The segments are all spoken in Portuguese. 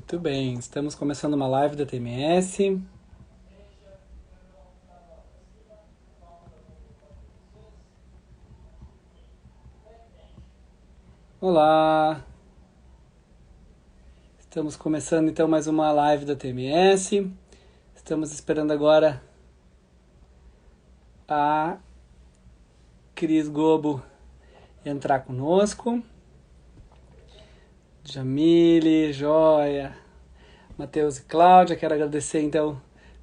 Muito bem, estamos começando uma live da TMS. Olá, estamos começando então mais uma live da TMS. Estamos esperando agora a Cris Gobo entrar conosco. Jamile, Joia, Matheus e Cláudia. Quero agradecer então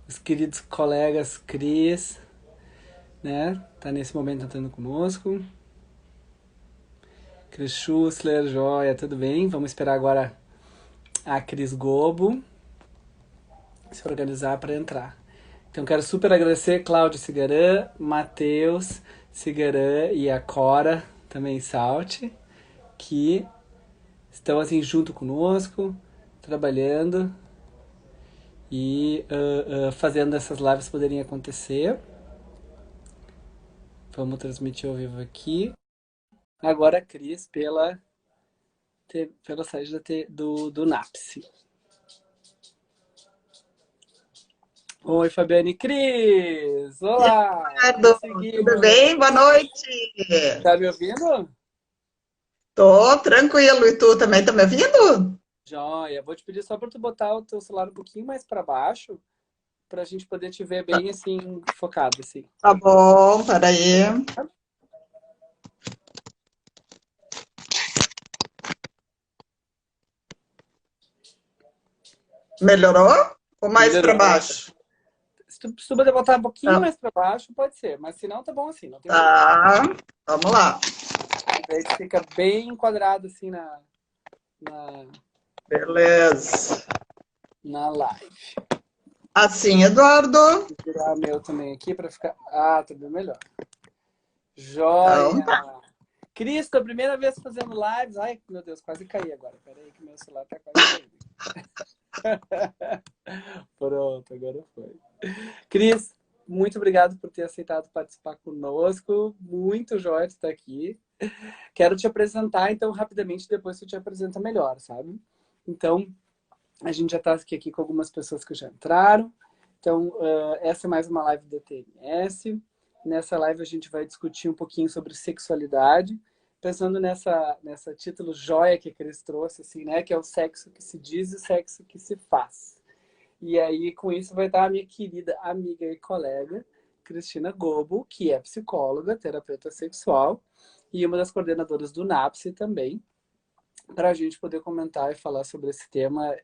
os queridos colegas Cris, né? Tá nesse momento entrando conosco. Cris Schussler, Joia, tudo bem? Vamos esperar agora a Cris Gobo se organizar para entrar. Então quero super agradecer Cláudio Cigarã, Matheus Cigarã e a Cora, também Salte, que estão assim junto conosco, trabalhando e fazendo essas lives poderem acontecer. Vamos transmitir ao vivo aqui. Agora a Cris pela site do NAPSE. Oi, Fabiane e Cris! Olá! Ricardo, tudo Conseguimos! bem? Boa noite. Tá me ouvindo? Tô tranquilo. E tu também tá me ouvindo? Joia, vou te pedir só para tu botar o teu celular um pouquinho mais para baixo, para a gente poder te ver bem assim, focado assim. Tá bom, peraí. Melhorou? Ou mais para Melhorou. baixo? Se tu puder botar um pouquinho Tá, mais para baixo, pode ser, mas se não, tá bom assim, não tem problema. tá. Vamos lá. Daí tu fica bem enquadrado assim na, Beleza. na live. Assim, Eduardo? Vou tirar meu também aqui para ficar. Ah, tá bem melhor. Então, Joia! tá. Cristo, a primeira vez fazendo lives. Ai, meu Deus, quase caí agora. Peraí que meu celular tá quase caindo. Pronto, agora foi. Cris, muito obrigado por ter aceitado participar conosco. Muito jóia de estar aqui. Quero te apresentar, então, rapidamente, depois tu te apresenta melhor, sabe? Então, a gente já está aqui com algumas pessoas que já entraram. Então, essa é mais uma live do TMS. Nessa live a gente vai discutir um pouquinho sobre sexualidade, pensando nessa título joia que a Cris trouxe, assim, né? Que é o sexo que se diz e o sexo que se faz. E aí, com isso, vai estar a minha querida amiga e colega, Cristina Gobo, que é psicóloga, terapeuta sexual, e uma das coordenadoras do NAPSE também, para a gente poder comentar e falar sobre esse tema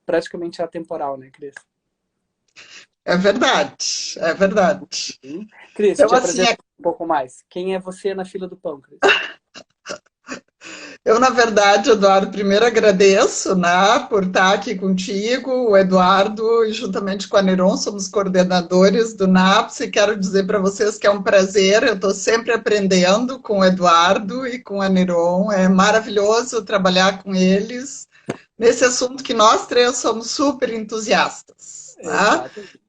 praticamente atemporal, né, Cris? É verdade, é verdade. Cris, Então, te assim, apresenta um pouco mais. Quem é você na fila do pão, Cris? eu, na verdade, Eduardo, primeiro agradeço, né, por estar aqui contigo, o Eduardo, e juntamente com a Neron, somos coordenadores do NAPS, e quero dizer para vocês que é um prazer, eu estou sempre aprendendo com o Eduardo e com a Neron, é maravilhoso trabalhar com eles nesse assunto que nós três somos super entusiastas, né? Exatamente.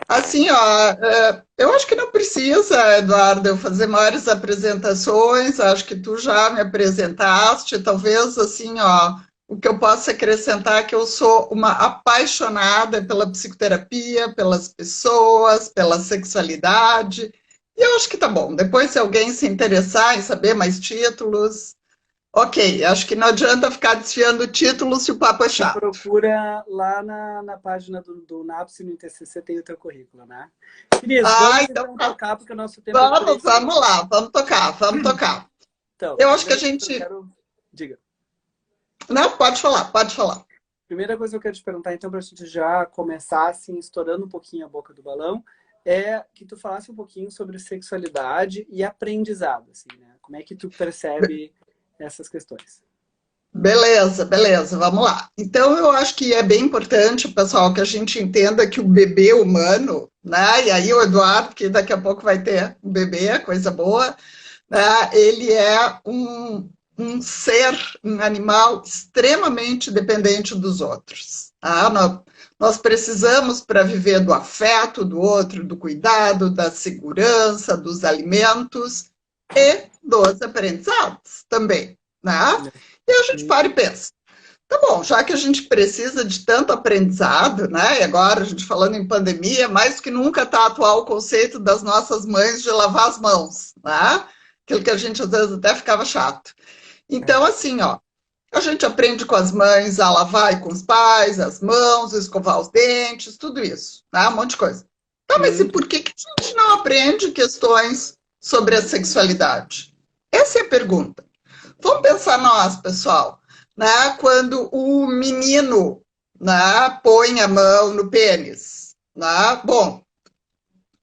Assim, ó, eu acho que não precisa, Eduardo, eu fazer maiores apresentações, acho que tu já me apresentaste, talvez, assim, ó, o que eu possa acrescentar é que eu sou uma apaixonada pela psicoterapia, pelas pessoas, pela sexualidade, e eu acho que tá bom. Depois, se alguém se interessar em saber mais títulos, ok, acho que não adianta ficar desfiando o título se o papo é Me chato. procura lá na página do NAPS e no ITCC tem o teu currículo, né? Cris, Ah, vamos então então tá. tocar, porque o nosso tempo é Vamos precioso. lá, vamos tocar, vamos tocar. Então, Eu acho que a primeira coisa que eu gente. quero. Diga. Não, pode falar, pode falar. Primeira coisa que eu quero te perguntar, então, para a gente já começar, assim, estourando um pouquinho a boca do balão, é que tu falasse um pouquinho sobre sexualidade e aprendizado, assim, né? Como é que tu percebe essas questões? Beleza, beleza, vamos lá. Então, eu acho que é bem importante, pessoal, que a gente entenda que o bebê humano, né? E aí o Eduardo, que daqui a pouco vai ter um bebê, coisa boa, né? Ele é um ser, um animal extremamente dependente dos outros. Tá? Nós precisamos, para viver do afeto do outro, do cuidado, da segurança, dos alimentos e dos aprendizados também. Né? E a gente para e pensa. Tá bom, já que a gente precisa de tanto aprendizado, né? E agora a gente falando em pandemia, mais do que nunca está atual o conceito das nossas mães de lavar as mãos, né? Aquilo que a gente às vezes até ficava chato. É. Então, assim, ó, a gente aprende com as mães a lavar e com os pais, as mãos, escovar os dentes, tudo isso, tá? Um monte de coisa. Tá, mas e Uhum. por que que a gente não aprende questões sobre a sexualidade? Essa é a pergunta. Vamos pensar nós, pessoal, né? Quando o menino, né, põe a mão no pênis, né? Bom,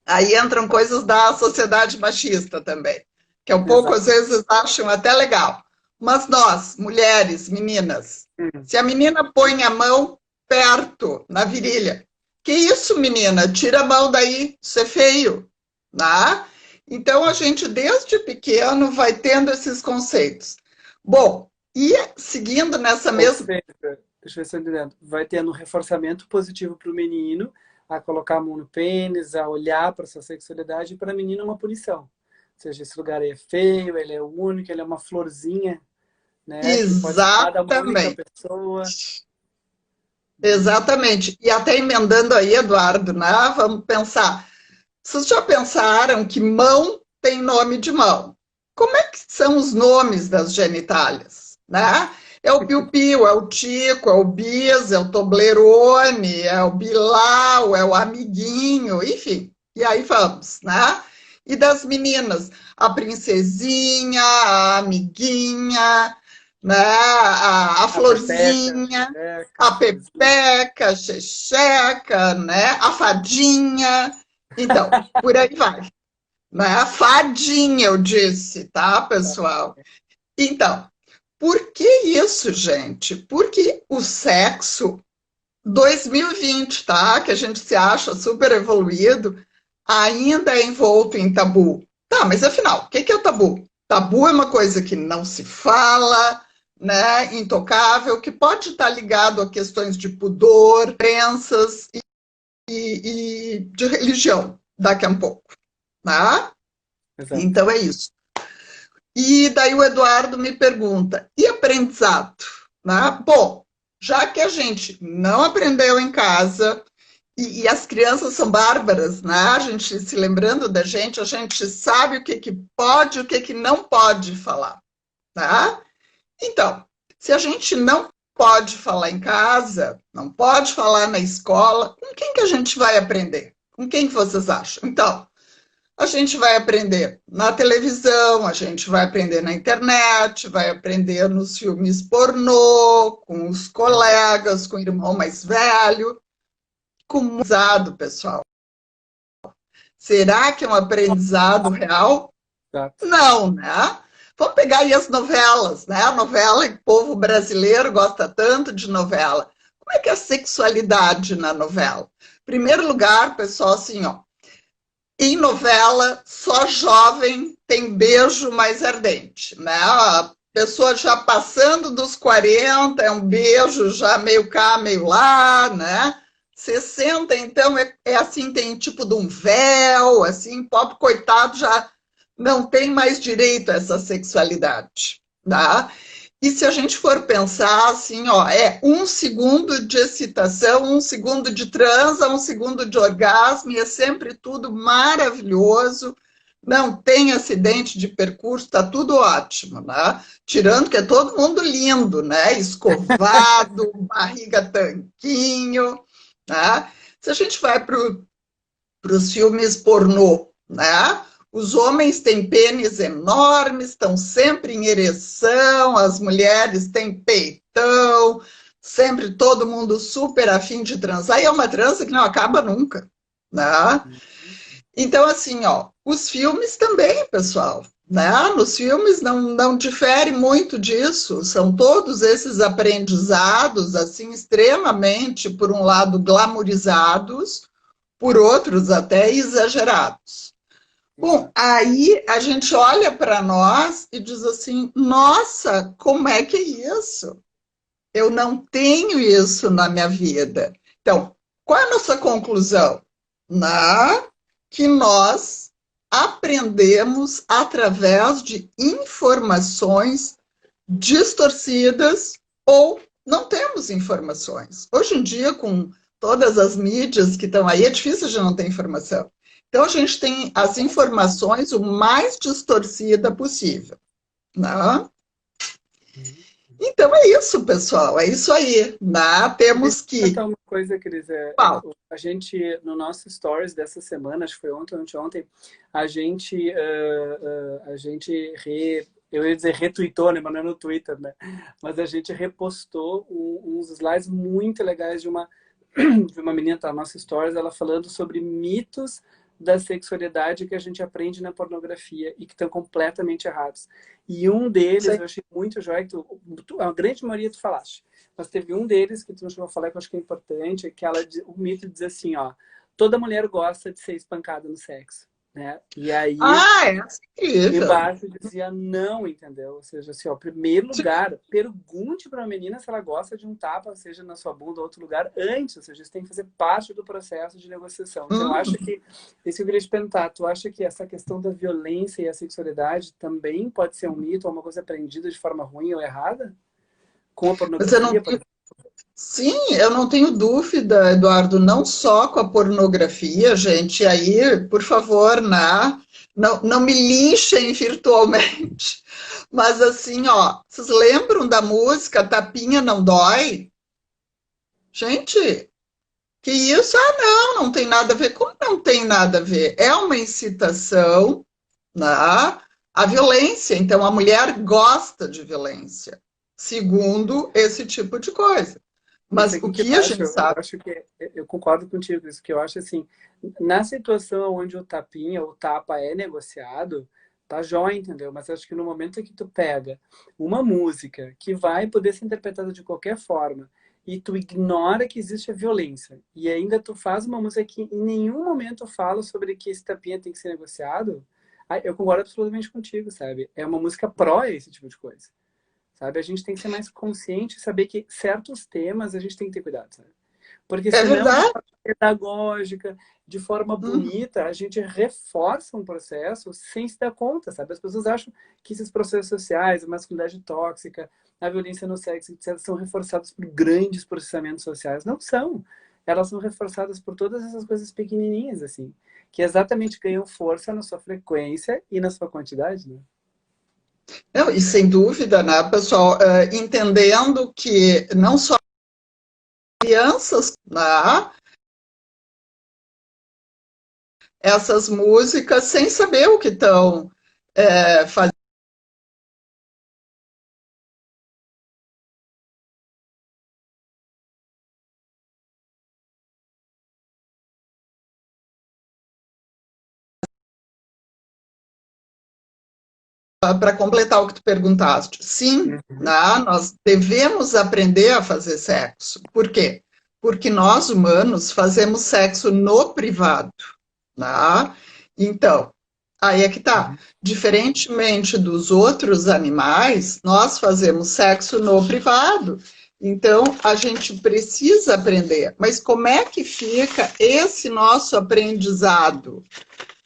aí entram coisas da sociedade machista também, que é um pouco, Exato. às vezes, acham até legal. Mas nós, mulheres, meninas, Uhum. se a menina põe a mão perto, na virilha, que isso, menina? Tira a mão daí, isso é feio, né? Então, a gente, desde pequeno, vai tendo esses conceitos. Bom, e seguindo nessa Ou mesma. seja, deixa eu ver se eu tô entendendo. Vai tendo um reforçamento positivo para o menino, a colocar a mão no pênis, a olhar para sua sexualidade, e para a menina uma punição. Ou seja, esse lugar aí é feio, ele é único, ele é uma florzinha, né? Que pode ser dada a uma única Exatamente. pessoa. Exatamente. E até emendando aí, Eduardo, né? Vamos pensar. Vocês já pensaram que mão tem nome de mão? Como é que são os nomes das genitálias, né? É o piu-piu, é o tico, é o bis, é o toblerone, é o bilau, é o amiguinho, enfim. E aí vamos, né? E das meninas, a princesinha, a amiguinha, né? A A pepeca, florzinha, pepeca, a florzinha. pepeca, a xexeca, né? A fadinha. Então, por aí vai. Né? Fadinha, eu disse, tá, pessoal? Então, por que isso, gente? Porque o sexo 2020, tá? Que a gente se acha super evoluído, ainda é envolto em tabu. Tá, mas afinal, o que é o tabu? Tabu é uma coisa que não se fala, né? Intocável, que pode estar ligado a questões de pudor, crenças e de religião, daqui a um pouco, né? Exato. Então é isso. E daí o Eduardo me pergunta: e aprendizado? Né? Bom, já que a gente não aprendeu em casa e as crianças são bárbaras, né? A gente se lembrando da gente, a gente sabe o que, que pode e o que, que não pode falar. Tá? Então, se a gente não pode falar em casa, não pode falar na escola, com quem que a gente vai aprender? Com quem que vocês acham? Então, a gente vai aprender na televisão, a gente vai aprender na internet, vai aprender nos filmes pornô, com os Exato. colegas, com o irmão mais velho, com o usado, pessoal. Será que é um aprendizado real? Exato. Não, né? Vamos pegar aí as novelas, né? A novela, o povo brasileiro gosta tanto de novela. Como é que é a sexualidade na novela? Primeiro lugar, pessoal, assim, ó, em novela, só jovem tem beijo mais ardente, né? A pessoa já passando dos 40, é um beijo já meio cá, meio lá, né? 60, então, é assim, tem tipo de um véu, assim, pobre coitado já não tem mais direito a essa sexualidade, tá? E se a gente for pensar assim, ó, é 1 segundo de excitação, 1 segundo de transa, 1 segundo de orgasmo, e é sempre tudo maravilhoso, não tem acidente de percurso, tá tudo ótimo, né? Tirando que é todo mundo lindo, né? Escovado, barriga tanquinho, né? Se a gente vai para os filmes pornô, né? Os homens têm pênis enormes, estão sempre em ereção, as mulheres têm peitão, sempre todo mundo super afim de transar, e é uma transa que não acaba nunca, né? Então, assim, ó, os filmes também, pessoal, né? Nos filmes não difere muito disso, são todos esses aprendizados, assim, extremamente, por um lado, glamorizados, por outros até exagerados. Bom, Exato. aí a gente olha para nós e diz assim: nossa, como é que é isso? Eu não tenho isso na minha vida. Então, qual é a nossa conclusão? Na que nós aprendemos através de informações distorcidas ou não temos informações. Hoje em dia, com todas as mídias que estão aí, é difícil de não ter informação. Então, a gente tem as informações o mais distorcida possível, né? Então, é isso, pessoal. É isso aí, né? Deixa Temos eu que... contar uma coisa, Cris. A gente, no nosso stories dessa semana, acho que foi ontem ou anteontem, a gente eu ia dizer retweetou, né? Mas não é no Twitter, né? Mas a gente repostou uns slides muito legais de uma menina, tá, na nossa stories, ela falando sobre mitos da sexualidade que a gente aprende na pornografia e que estão completamente errados. E um deles, eu achei muito jóia, que a grande maioria tu falaste, mas teve um deles que tu não chegou a falar, que eu acho que é importante, que o mito diz assim, ó, toda mulher gosta de ser espancada no sexo, né? E aí Ah, é incrível. embaixo dizia não, entendeu? Ou seja, assim, ó, primeiro lugar, pergunte para a menina se ela gosta de um tapa, seja na sua bunda ou outro lugar, antes. Ou seja, isso tem que fazer parte do processo de negociação. Então, eu acho que, isso que eu queria te perguntar, tu acha que essa questão da violência e a sexualidade também pode ser um mito ou uma coisa aprendida de forma ruim ou errada? Com a Você não pornografia, por exemplo? Sim, eu não tenho dúvida, Eduardo, não só com a pornografia, gente, aí, por favor, não me linchem virtualmente, mas assim, ó, vocês lembram da música Tapinha Não Dói? Gente, que isso? Ah, não tem nada a ver. Como não tem nada a ver? É uma incitação, né, à violência, então a mulher gosta de violência, segundo esse tipo de coisa. Mas Mas sabe o o que que eu a acho? gente Eu sabe... acho que eu concordo contigo, isso que eu acho assim, na situação onde o tapinha, o tapa é negociado, tá jóia, entendeu? Mas eu acho que no momento que tu pega uma música que vai poder ser interpretada de qualquer forma e tu ignora que existe a violência e ainda tu faz uma música que em nenhum momento fala sobre que esse tapinha tem que ser negociado, aí eu concordo absolutamente contigo, sabe? É uma música pró esse tipo de coisa. Sabe? A gente tem que ser mais consciente e saber que certos temas a gente tem que ter cuidado, sabe? Porque É senão, de verdade? forma pedagógica, de forma Uhum. bonita, a gente reforça um processo sem se dar conta, sabe? As pessoas acham que esses processos sociais, a masculinidade tóxica, a violência no sexo, etc., são reforçados por grandes processamentos sociais. Não são. Elas são reforçadas por todas essas coisas pequenininhas, assim, que exatamente ganham força na sua frequência e na sua quantidade, né? Não, e sem dúvida, né, pessoal, entendendo que não só crianças, né, essas músicas sem saber o que estão fazendo para completar o que tu perguntaste. Sim, né, Uhum. nós devemos aprender a fazer sexo. Por quê? Porque nós, humanos, fazemos sexo no privado. Né? Então, aí é que tá. Diferentemente dos outros animais, nós fazemos sexo no privado. Então, a gente precisa aprender. Mas como é que fica esse nosso aprendizado?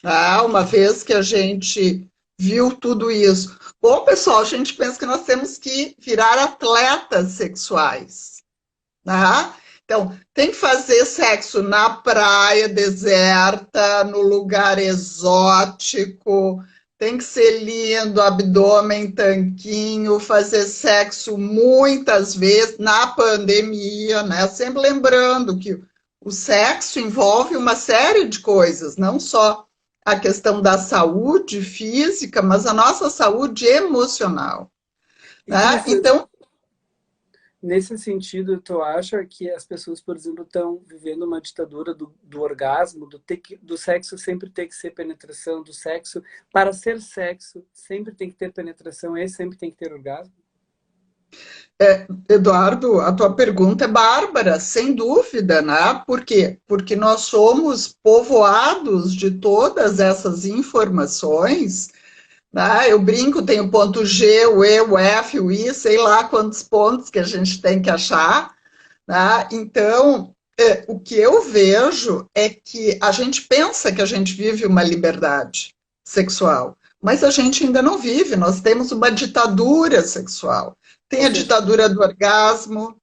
Ah, uma vez que a gente viu tudo isso. Bom, pessoal, a gente pensa que nós temos que virar atletas sexuais. Né? Então, tem que fazer sexo na praia deserta, no lugar exótico, tem que ser lindo, abdômen tanquinho, fazer sexo muitas vezes na pandemia, né? Sempre lembrando que o sexo envolve uma série de coisas, não só a questão da saúde física, mas a nossa saúde emocional. E Né? Cris, Então, nesse sentido, tu acha que as pessoas, por exemplo, estão vivendo uma ditadura do orgasmo, do sexo sempre ter que ser penetração, do sexo, para ser sexo, sempre tem que ter penetração e sempre tem que ter orgasmo? Eduardo, a tua pergunta é bárbara, sem dúvida, né? Por quê? Porque nós somos povoados de todas essas informações, né? Eu brinco, tem o ponto G, o E, o F, o I, sei lá quantos pontos que a gente tem que achar, né? Então, o que eu vejo é que a gente pensa que a gente vive uma liberdade sexual, mas a gente ainda não vive, nós temos uma ditadura sexual. Tem Ou a seja, ditadura do orgasmo.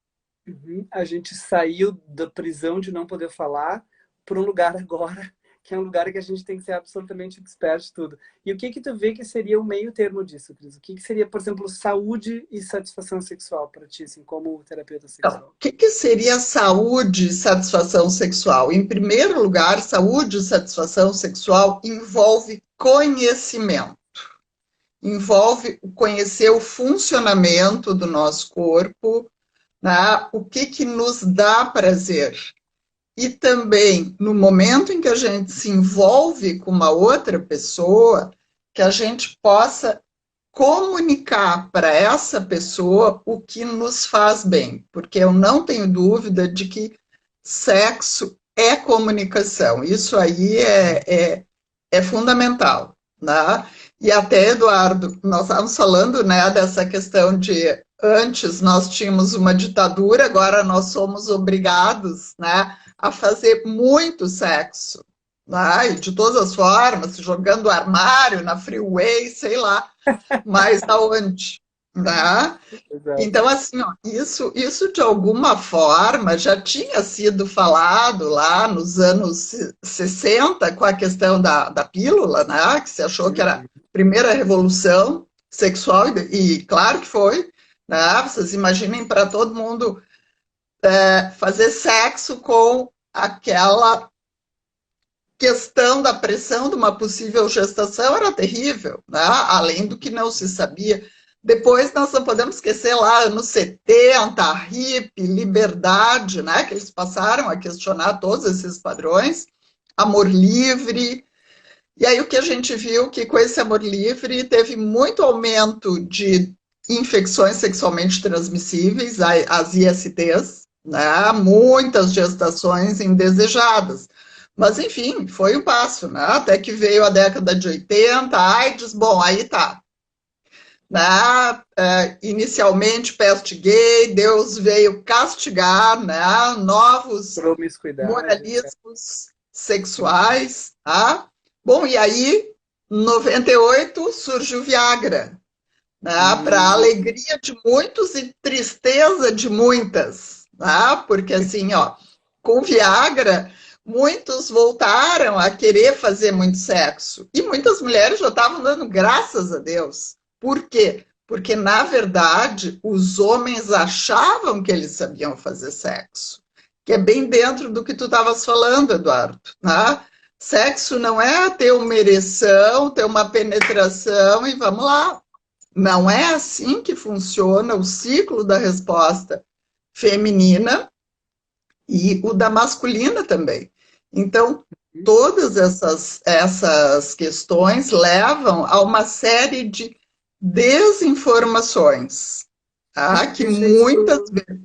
Uhum. A gente saiu da prisão de não poder falar para um lugar agora, que é um lugar que a gente tem que ser absolutamente expert de tudo. E o que que tu vê que seria o meio termo disso, Cris? O que que seria, por exemplo, saúde e satisfação sexual para ti, assim, como terapeuta Então, o sexual? que que seria saúde e satisfação sexual? Em primeiro lugar, saúde e satisfação sexual envolve conhecimento. Envolve conhecer o funcionamento do nosso corpo, né? O que que nos dá prazer. E também, no momento em que a gente se envolve com uma outra pessoa, que a gente possa comunicar para essa pessoa o que nos faz bem, porque eu não tenho dúvida de que sexo é comunicação, isso aí é fundamental, né? E até, Eduardo, nós estávamos falando, né, dessa questão de antes nós tínhamos uma ditadura, agora nós somos obrigados, né, a fazer muito sexo, né, e de todas as formas, jogando armário, na freeway, sei lá, mas aonde, né? Exato. Então, assim, ó, isso de alguma forma já tinha sido falado lá nos anos 60 com a questão da pílula, né? Que se achou que era a Uhum. primeira revolução sexual, e claro que foi, né? Vocês imaginem para todo mundo fazer sexo com aquela questão da pressão de uma possível gestação era terrível, né? Além do que não se sabia. Depois nós não podemos esquecer lá, anos 70, hippie, liberdade, né? Que eles passaram a questionar todos esses padrões, amor livre. E aí o que a gente viu que com esse amor livre teve muito aumento de infecções sexualmente transmissíveis, as ISTs, né? Muitas gestações indesejadas. Mas, enfim, foi um passo, né? Até que veio a década de 80, AIDS, bom, aí tá. Né? Inicialmente, peste gay, Deus veio castigar, né? Novos Promiscuidade, etc. moralismos sexuais, tá? Bom, e aí, em 98, surge o Viagra, né? Para Hum, alegria de muitos e tristeza de muitas, né? Porque assim, ó, com Viagra, muitos voltaram a querer fazer muito sexo e muitas mulheres já estavam dando graças a Deus. Por quê? Porque na verdade os homens achavam que eles sabiam fazer sexo, que é bem dentro do que tu estavas falando, Eduardo, né? Sexo não é ter uma ereção, ter uma penetração e vamos lá. Não é assim que funciona o ciclo da resposta feminina e o da masculina também. Então, todas essas questões levam a uma série de desinformações, tá? Que deixa muitas isso. vezes.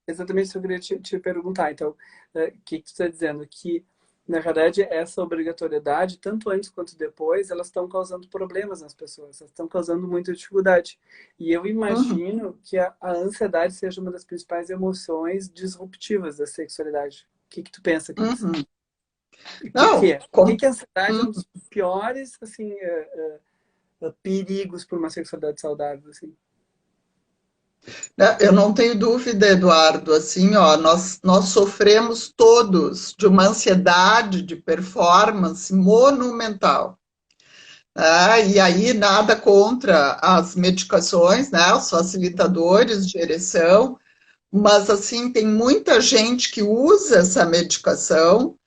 Exatamente isso que eu queria te perguntar. Então, o que que tu está dizendo? Que, na verdade, essa obrigatoriedade, tanto antes quanto depois, elas estão causando problemas nas pessoas, elas estão causando muita dificuldade. E eu Uhum, imagino que a ansiedade seja uma das principais emoções disruptivas da sexualidade. O que que tu pensa, Cris? uhum. O que que Não, é? Por que que a ansiedade é um dos piores, assim, perigos para uma sexualidade saudável, assim? né, eu não tenho dúvida, Eduardo, assim, ó, nós sofremos todos de uma ansiedade de performance monumental. E aí nada contra as medicações, né, os facilitadores de ereção, mas assim tem muita gente que usa essa medicação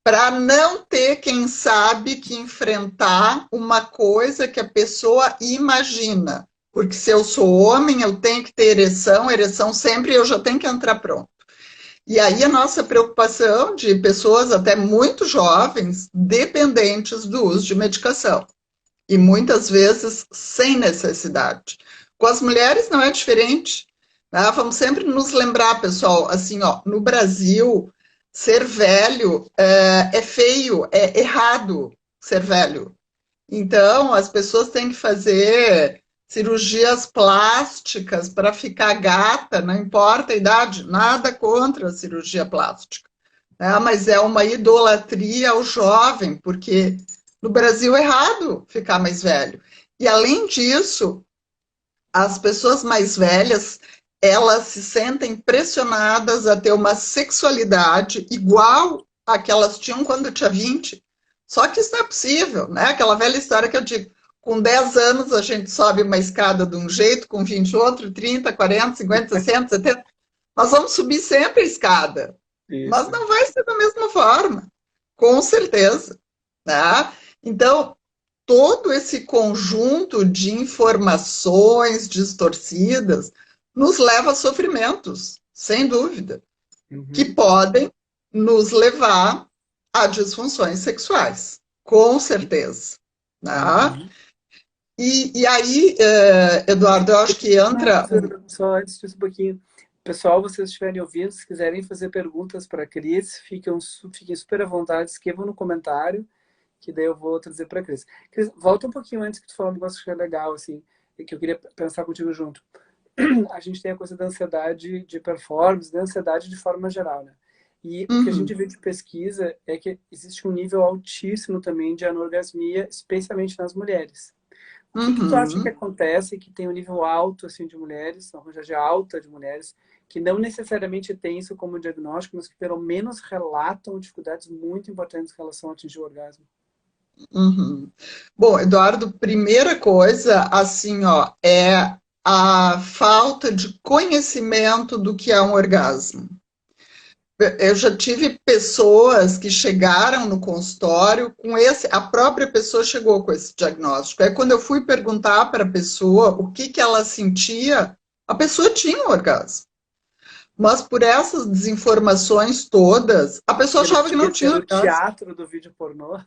para não ter, quem sabe, que enfrentar uma coisa que a pessoa imagina. Porque se eu sou homem, eu tenho que ter ereção, ereção sempre eu já tenho que entrar pronto. E aí a nossa preocupação de pessoas até muito jovens, dependentes do uso de medicação e muitas vezes sem necessidade. Com as mulheres não é diferente. Né? Vamos sempre nos lembrar, pessoal, assim, ó, no Brasil, ser velho é feio, é errado ser velho. Então, as pessoas têm que fazer cirurgias plásticas para ficar gata, não importa a idade, nada contra a cirurgia plástica. Mas é uma idolatria ao jovem, porque no Brasil é errado ficar mais velho. E além disso, as pessoas mais velhas, elas se sentem pressionadas a ter uma sexualidade igual a que elas tinham quando tinha 20. Só que isso não é possível, né? Aquela velha história que eu digo, com 10 anos a gente sobe uma escada de um jeito, com 20 outro, 30, 40, 50, 60, 70. Nós vamos subir sempre a escada, mas Isso. não vai ser da mesma forma, com certeza, né? Então, todo esse conjunto de informações distorcidas nos leva a sofrimentos, sem dúvida, que Uhum. podem nos levar a disfunções sexuais, com certeza. Né? Uhum. E aí, Eduardo, eu acho que Não, entra. só antes disso um pouquinho. Pessoal, vocês estiverem ouvindo, se quiserem fazer perguntas para a Cris, fiquem super à vontade, escrevam no comentário, que daí eu vou trazer para a Cris. Cris, volta um pouquinho antes que tu falou um negócio que é legal, assim, e que eu queria pensar contigo junto. A gente tem a coisa da ansiedade de performance, da ansiedade de forma geral, né? E o que a gente Uhum, vê de pesquisa é que existe um nível altíssimo também de anorgasmia, especialmente nas mulheres. O que que tu acha que uhum. acontece que tem um nível alto assim de mulheres, uma quantidade alta de mulheres, que não necessariamente tem isso como diagnóstico, mas que pelo menos relatam dificuldades muito importantes em relação a atingir o orgasmo? Uhum. Bom, Eduardo, primeira coisa, assim, ó, é a falta de conhecimento do que é um orgasmo. Eu já tive pessoas que chegaram no consultório com esse, a própria pessoa chegou com esse diagnóstico. Aí quando eu fui perguntar para a pessoa o que que ela sentia, a pessoa tinha um orgasmo. Mas por essas desinformações todas, a pessoa achava que não Queria tinha ser o orgasmo. teatro do vídeo pornô.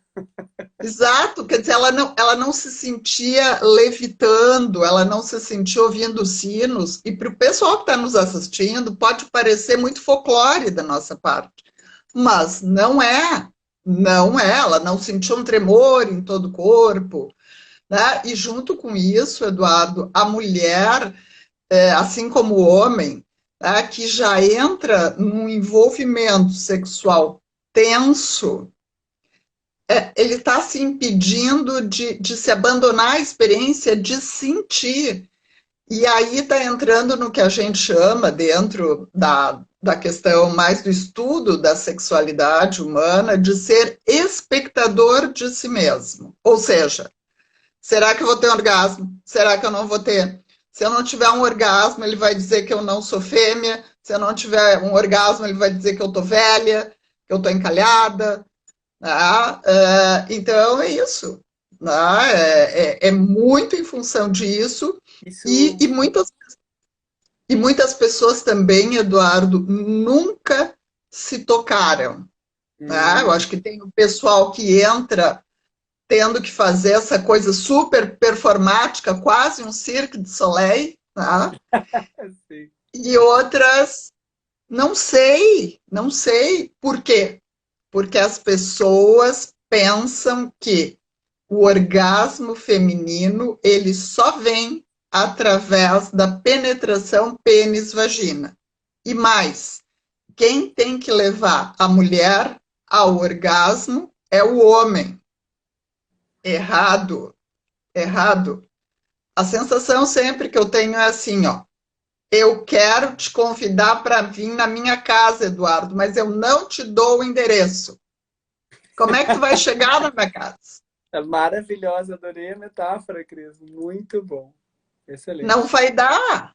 Exato, quer dizer, ela não se sentia levitando, ela não se sentia ouvindo sinos, e para o pessoal que está nos assistindo, pode parecer muito folclore da nossa parte, mas não é, não é, ela não sentiu um tremor em todo o corpo, né? E junto com isso, Eduardo, a mulher, assim como o homem, né, que já entra num envolvimento sexual tenso, ele está se impedindo de se abandonar a experiência de sentir. E aí está entrando no que a gente chama, dentro da questão mais do estudo da sexualidade humana, de ser espectador de si mesmo. Ou seja, será que eu vou ter um orgasmo? Será que eu não vou ter? Se eu não tiver um orgasmo, ele vai dizer que eu não sou fêmea. Se eu não tiver um orgasmo, ele vai dizer que eu estou velha, que eu estou encalhada. Tá? Então é isso. Tá? É muito em função disso, e, Isso. e, muitas, e muitas pessoas também, Eduardo, nunca se tocaram. Tá? Eu Hum, acho que tem o pessoal que entra tendo que fazer essa coisa super performática, quase um cirque de Soleil, tá? sim. E outras, não sei por quê. Porque as pessoas pensam que o orgasmo feminino ele só vem através da penetração pênis-vagina. E mais, quem tem que levar a mulher ao orgasmo é o homem. Errado, errado. A sensação sempre que eu tenho é assim, ó. Eu quero te convidar para vir na minha casa, Eduardo, mas eu não te dou o endereço. Como é que tu vai chegar na minha casa? É maravilhosa, adorei a metáfora, Cris. Muito bom. Não Excelente. vai dar,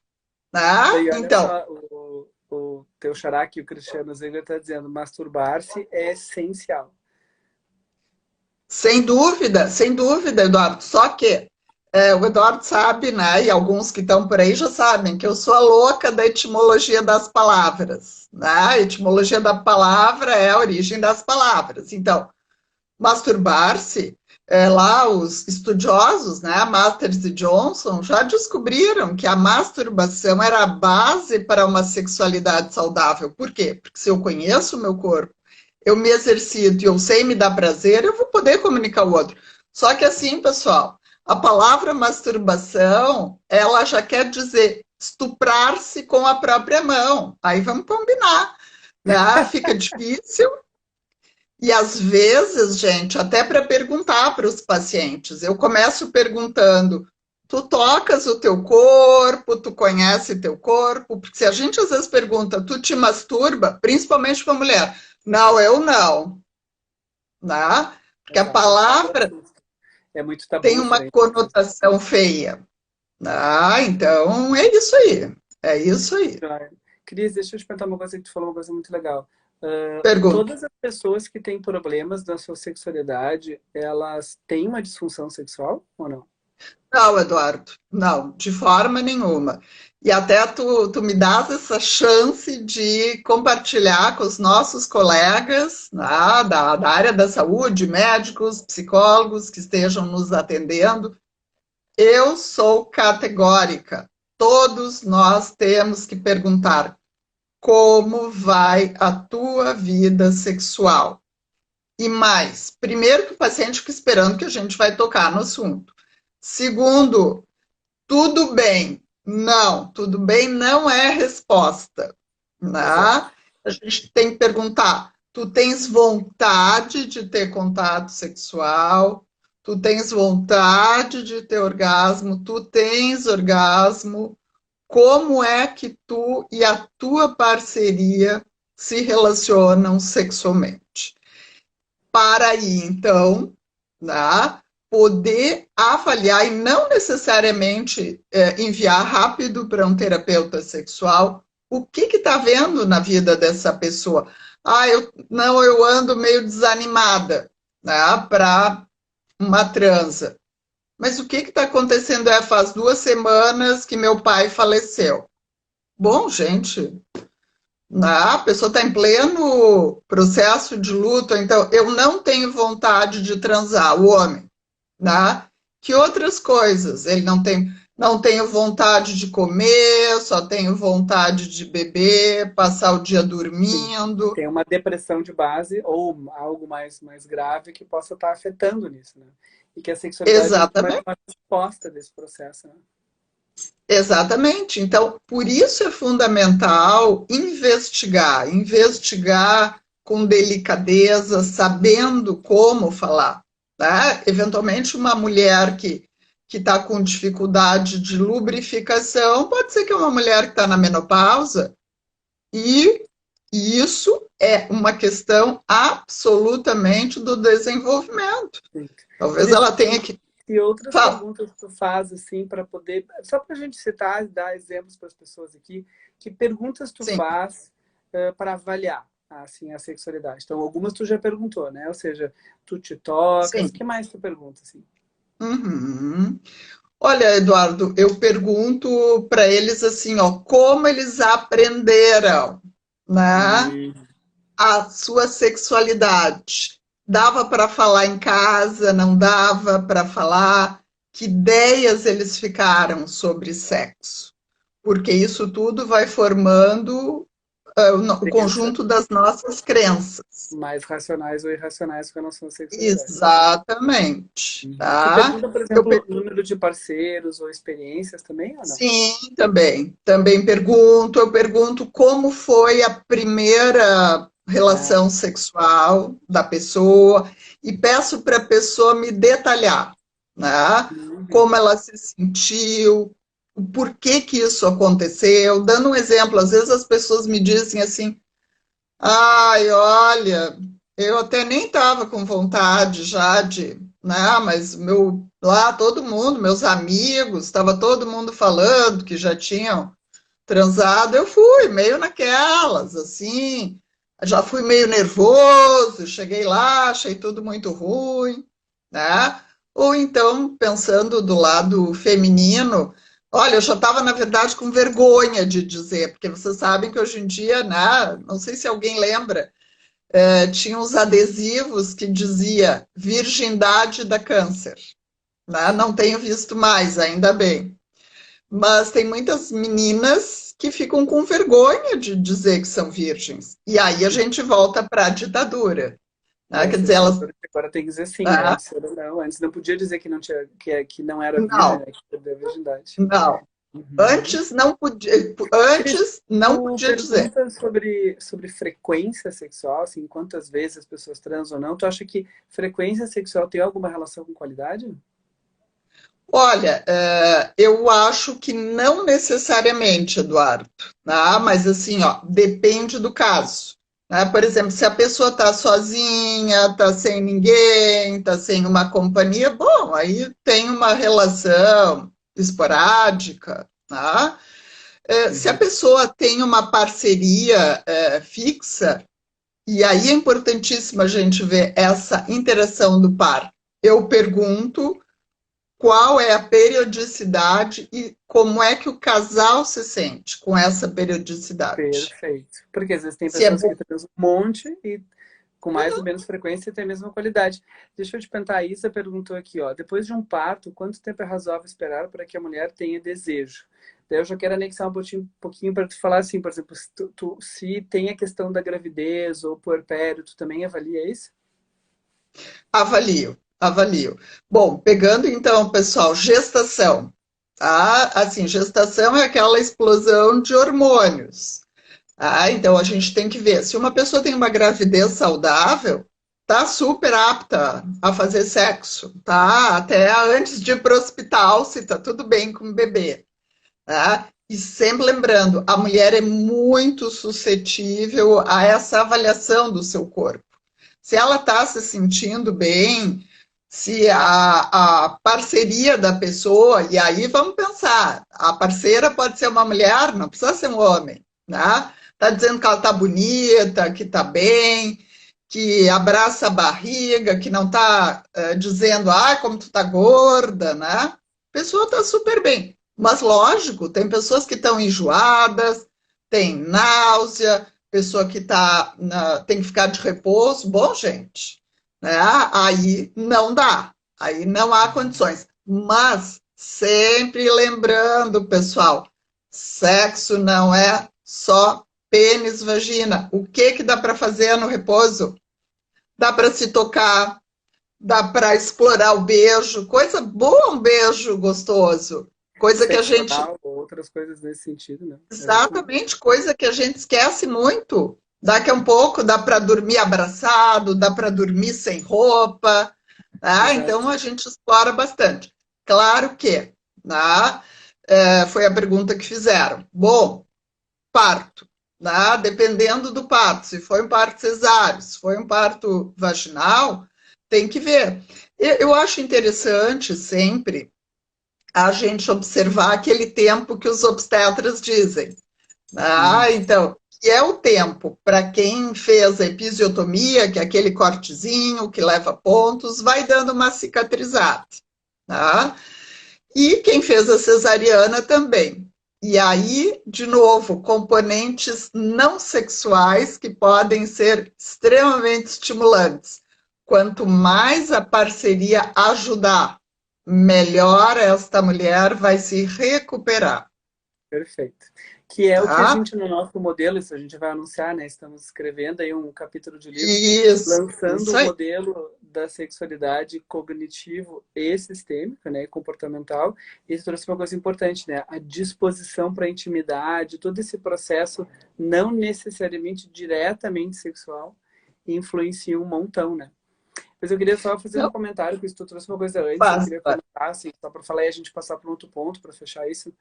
né? E olha Então, só, o teu xará aqui, o Cristiano Zegler, está dizendo: masturbar-se é essencial. sem dúvida, Eduardo. Só que o Eduardo sabe, né? E alguns que estão por aí já sabem que eu sou a louca da etimologia das palavras. Né? A etimologia da palavra é a origem das palavras. Então, masturbar-se, lá os estudiosos, né, Masters e Johnson, já descobriram que a masturbação era a base para uma sexualidade saudável. Por quê? Porque se eu conheço o meu corpo, eu me exercito e eu sei me dar prazer, eu vou poder comunicar o outro. Só que assim, pessoal, a palavra masturbação, ela já quer dizer estuprar-se com a própria mão. Aí vamos combinar, né? Fica difícil, e às vezes, gente, até para perguntar para os pacientes, eu começo perguntando: Tu tocas o teu corpo, tu conhece teu corpo, porque se a gente às vezes pergunta, tu te masturba, principalmente para mulher, não, eu não, né? Porque a Exato. palavra É muito tem tabu uma frente. conotação feia. Ah, então é isso aí. É isso aí. Cris, deixa eu te perguntar uma coisa que tu falou, uma coisa muito legal. Pergunta. Todas as pessoas que têm problemas na sua sexualidade, elas têm uma disfunção sexual ou não? Não, Eduardo, não, de forma nenhuma. E até tu me dás essa chance de compartilhar com os nossos colegas, né, da área da saúde, médicos, psicólogos que estejam nos atendendo. Eu sou categórica. Todos nós temos que perguntar como vai a tua vida sexual. E mais, primeiro que o paciente fica esperando que a gente vai tocar no assunto. Segundo, tudo bem. Não, tudo bem não é resposta. Né? Exato. A gente tem que perguntar: tu tens vontade de ter contato sexual? Tu tens vontade de ter orgasmo? Tu tens orgasmo? Como é que tu e a tua parceria se relacionam sexualmente? Para aí, então, né, poder avaliar e não necessariamente enviar rápido para um terapeuta sexual o que está vendo na vida dessa pessoa. Ah, eu ando meio desanimada, né, para uma transa. Mas o que está acontecendo? Faz 2 semanas que meu pai faleceu. Bom, gente, a pessoa está em pleno processo de luto, então eu não tenho vontade de transar, o homem, né? Que outras coisas? Ele não tenho vontade de comer, só tenho vontade de beber, passar o dia Sim. dormindo. Tem uma depressão de base ou algo mais grave que possa estar afetando nisso, né? E que a sexualidade é muito mais Exatamente. uma resposta desse processo, né? Exatamente. Então, por isso é fundamental investigar com delicadeza, sabendo como falar. Tá? Eventualmente, uma mulher que está com dificuldade de lubrificação, pode ser que é uma mulher que está na menopausa, e isso é uma questão absolutamente do desenvolvimento. Sim. Talvez Cris, ela tenha que. e outras Fala. perguntas tu faz, assim, para poder... Só para a gente citar e dar exemplos para as pessoas aqui, que perguntas tu Sim, faz para avaliar, assim, a sexualidade? Então, algumas tu já perguntou, né? Ou seja, tu te tocas, o sim. que mais tu pergunta, assim? Uhum. Olha, Eduardo, eu pergunto para eles assim, ó, como eles aprenderam, né, Hum, a sua sexualidade? Dava para falar em casa? Não dava para falar? Que ideias eles ficaram sobre sexo? Porque isso tudo vai formando o crença conjunto das nossas crenças. mais racionais ou irracionais com relação à sexualidade. Exatamente, Tu tá? pergunta, por Eu exemplo, número de parceiros ou experiências também ou não? Sim, também. Também pergunto, eu pergunto como foi a primeira Ah, relação sexual da pessoa e peço para a pessoa me detalhar, né? uhum. Como ela se sentiu, o porquê que isso aconteceu. Dando um exemplo, às vezes as pessoas me dizem assim: ai, olha, eu até nem estava com vontade já de, né? Mas lá todo mundo, meus amigos, estava todo mundo falando que já tinham transado. Eu fui meio naquelas, assim, já fui meio nervoso. Cheguei lá, achei tudo muito ruim, né? Ou então pensando do lado feminino. Olha, eu já estava, na verdade, com vergonha de dizer, porque vocês sabem que hoje em dia, né, não sei se alguém lembra, tinha uns adesivos que dizia virgindade da câncer. Né? Não tenho visto mais, ainda bem. Mas tem muitas meninas que ficam com vergonha de dizer que são virgens. E aí a gente volta para a ditadura. Né? Da Quer dizer, elas. agora tem que dizer sim, Né? antes era não. Antes não podia dizer que não tinha, que não era virgem, Não, né? Que perdeu a virgindade. não. Uhum. Cris, Antes não podia dizer. pergunta sobre frequência sexual, assim, quantas vezes as pessoas transam ou não. Tu acha que frequência sexual tem alguma relação com qualidade? Olha, eu acho que não necessariamente, Eduardo, tá? Mas assim, ó, depende do caso. Né? Por exemplo, se a pessoa está sozinha, está sem ninguém, está sem uma companhia, bom, aí tem uma relação esporádica, tá? Se a Uhum. pessoa tem uma parceria fixa, e aí é importantíssimo a gente ver essa interação do par. Eu pergunto qual é a periodicidade e como é que o casal se sente com essa periodicidade. Perfeito. Porque às vezes tem Se é pessoas bom, que transam um monte e com mais ou menos frequência tem a mesma qualidade. Deixa eu te perguntar, a Isa perguntou aqui, ó, depois de um parto, quanto tempo é razoável esperar para que a mulher tenha desejo? Daí eu já quero anexar um pouquinho para tu falar assim, por exemplo, se tem a questão da gravidez ou puerpério, tu também avalia isso? avalio, avalio. Bom, pegando então, pessoal, gestação. Tá? Assim, gestação é aquela explosão de hormônios. Tá? Então a gente tem que ver. Se uma pessoa tem uma gravidez saudável, tá super apta a fazer sexo, tá? Até antes de ir para o hospital, se tá tudo bem com o bebê. Tá? E sempre lembrando, a mulher é muito suscetível a essa avaliação do seu corpo. Se ela está se sentindo bem, se a parceria da pessoa, e aí vamos pensar, a parceira pode ser uma mulher, não precisa ser um homem, né? Está dizendo que ela está bonita, que está bem, que abraça a barriga, que não está dizendo, ah, como tu está gorda, né? A pessoa está super bem. Mas, lógico, tem pessoas que estão enjoadas, tem náusea, pessoa que tem que ficar de repouso. Bom, gente, né? Aí não dá, aí não há condições. Mas sempre lembrando, pessoal, sexo não é só pênis, vagina. O que que dá para fazer no repouso? Dá para se tocar, dá para explorar o beijo, coisa boa, um beijo gostoso, coisa que a Sexo gente, anal ou outras coisas nesse sentido, né? Exatamente. exatamente, coisa que a gente esquece muito. Daqui a um pouco dá para dormir abraçado, dá para dormir sem roupa, tá? Então Exato. a gente explora bastante. Claro que, tá? Foi a pergunta que fizeram. Bom, parto, né? Dependendo do parto, se foi um parto cesáreo, se foi um parto vaginal, tem que ver. Eu acho interessante sempre a gente observar aquele tempo que os obstetras dizem. Uhum. Então, que é o tempo para quem fez a episiotomia, que é aquele cortezinho que leva pontos, vai dando uma cicatrizada. Tá? E quem fez a cesariana também. E aí, de novo, componentes não sexuais que podem ser extremamente estimulantes. Quanto mais a parceria ajudar, melhor esta mulher vai se recuperar, Perfeito. Que é o que a tá? gente, no nosso modelo, isso a gente vai anunciar, né? Estamos escrevendo aí um capítulo de livro, lançando Isso o aí. modelo da sexualidade cognitivo e sistêmica, né? Comportamental. E isso trouxe uma coisa importante, né? A disposição para a intimidade, todo esse processo, não necessariamente diretamente sexual, influencia um montão, né? Mas eu queria só fazer um Não, comentário, que tu trouxe uma coisa antes, eu faz, queria comentar, assim, só para falar e a gente passar para um outro ponto, para fechar isso.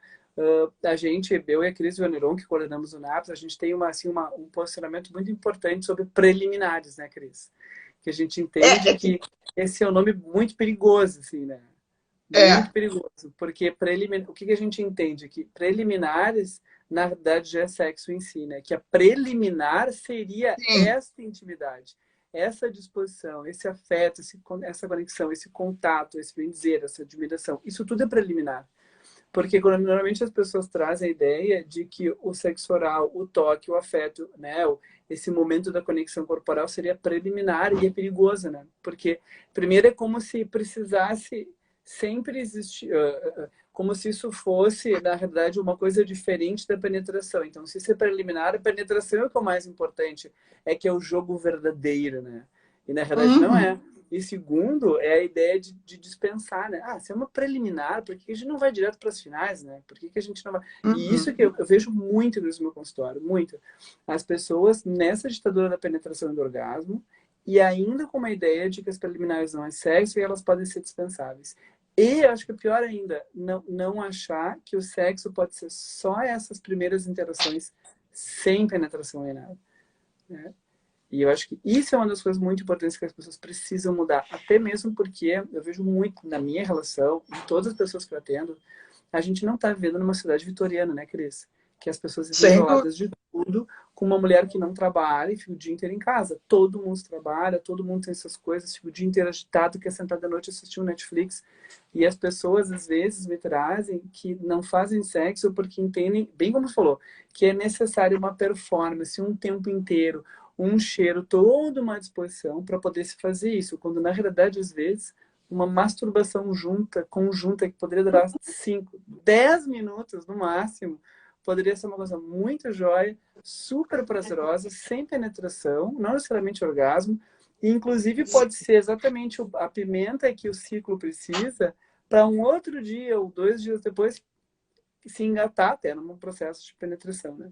A gente, eu e a Cris Vaneron, que coordenamos o NAPS, a gente tem um posicionamento muito importante sobre preliminares, né, Cris? Que a gente entende que que esse é um nome muito perigoso, assim, né? Muito é, perigoso, porque o que a gente entende aqui? Preliminares, na verdade, já é sexo em si, né? Que a preliminar seria sim, essa intimidade, essa disposição, esse afeto, essa conexão, esse contato, esse bem dizer, essa admiração. Isso tudo é preliminar. Porque normalmente as pessoas trazem a ideia de que o sexo oral, o toque, o afeto, né, esse momento da conexão corporal seria preliminar e é perigoso, né? Porque primeiro é como se precisasse sempre existir, como se isso fosse, na realidade, uma coisa diferente da penetração. Então, se isso é preliminar, a penetração é o que é o mais importante, é que é o jogo verdadeiro, né? E na realidade não uhum, é. E segundo, é a ideia de dispensar, né? Ah, se é uma preliminar, por que a gente não vai direto para as finais, né? Por que a gente não vai... E isso que uhum. eu vejo muito no meu consultório, muito. As pessoas nessa ditadura da penetração e do orgasmo, e ainda com uma ideia de que as preliminares não é sexo e elas podem ser dispensáveis. E acho que pior ainda, não achar que o sexo pode ser só essas primeiras interações sem penetração nem nada, né? E eu acho que isso é uma das coisas muito importantes que as pessoas precisam mudar. Até mesmo porque eu vejo muito na minha relação, em todas as pessoas que eu atendo, a gente não está vivendo numa cidade vitoriana, né, Cris? Que as pessoas vivem Sem dúvida. isoladas de tudo, com uma mulher que não trabalha e fica o dia inteiro em casa. Todo mundo trabalha, todo mundo tem suas coisas, fica o dia inteiro agitado, quer sentar da noite e assistir um Netflix. E as pessoas, às vezes, me trazem que não fazem sexo porque entendem, bem como você falou, que é necessário uma performance, um tempo inteiro, um cheiro, toda uma disposição para poder se fazer isso. Quando, na realidade, às vezes, uma masturbação conjunta, que poderia durar 5, 10 minutos no máximo, poderia ser uma coisa muito jóia, super prazerosa, sem penetração, não necessariamente orgasmo, e inclusive pode ser exatamente a pimenta que o ciclo precisa para um outro dia ou 2 dias depois se engatar até num processo de penetração, né?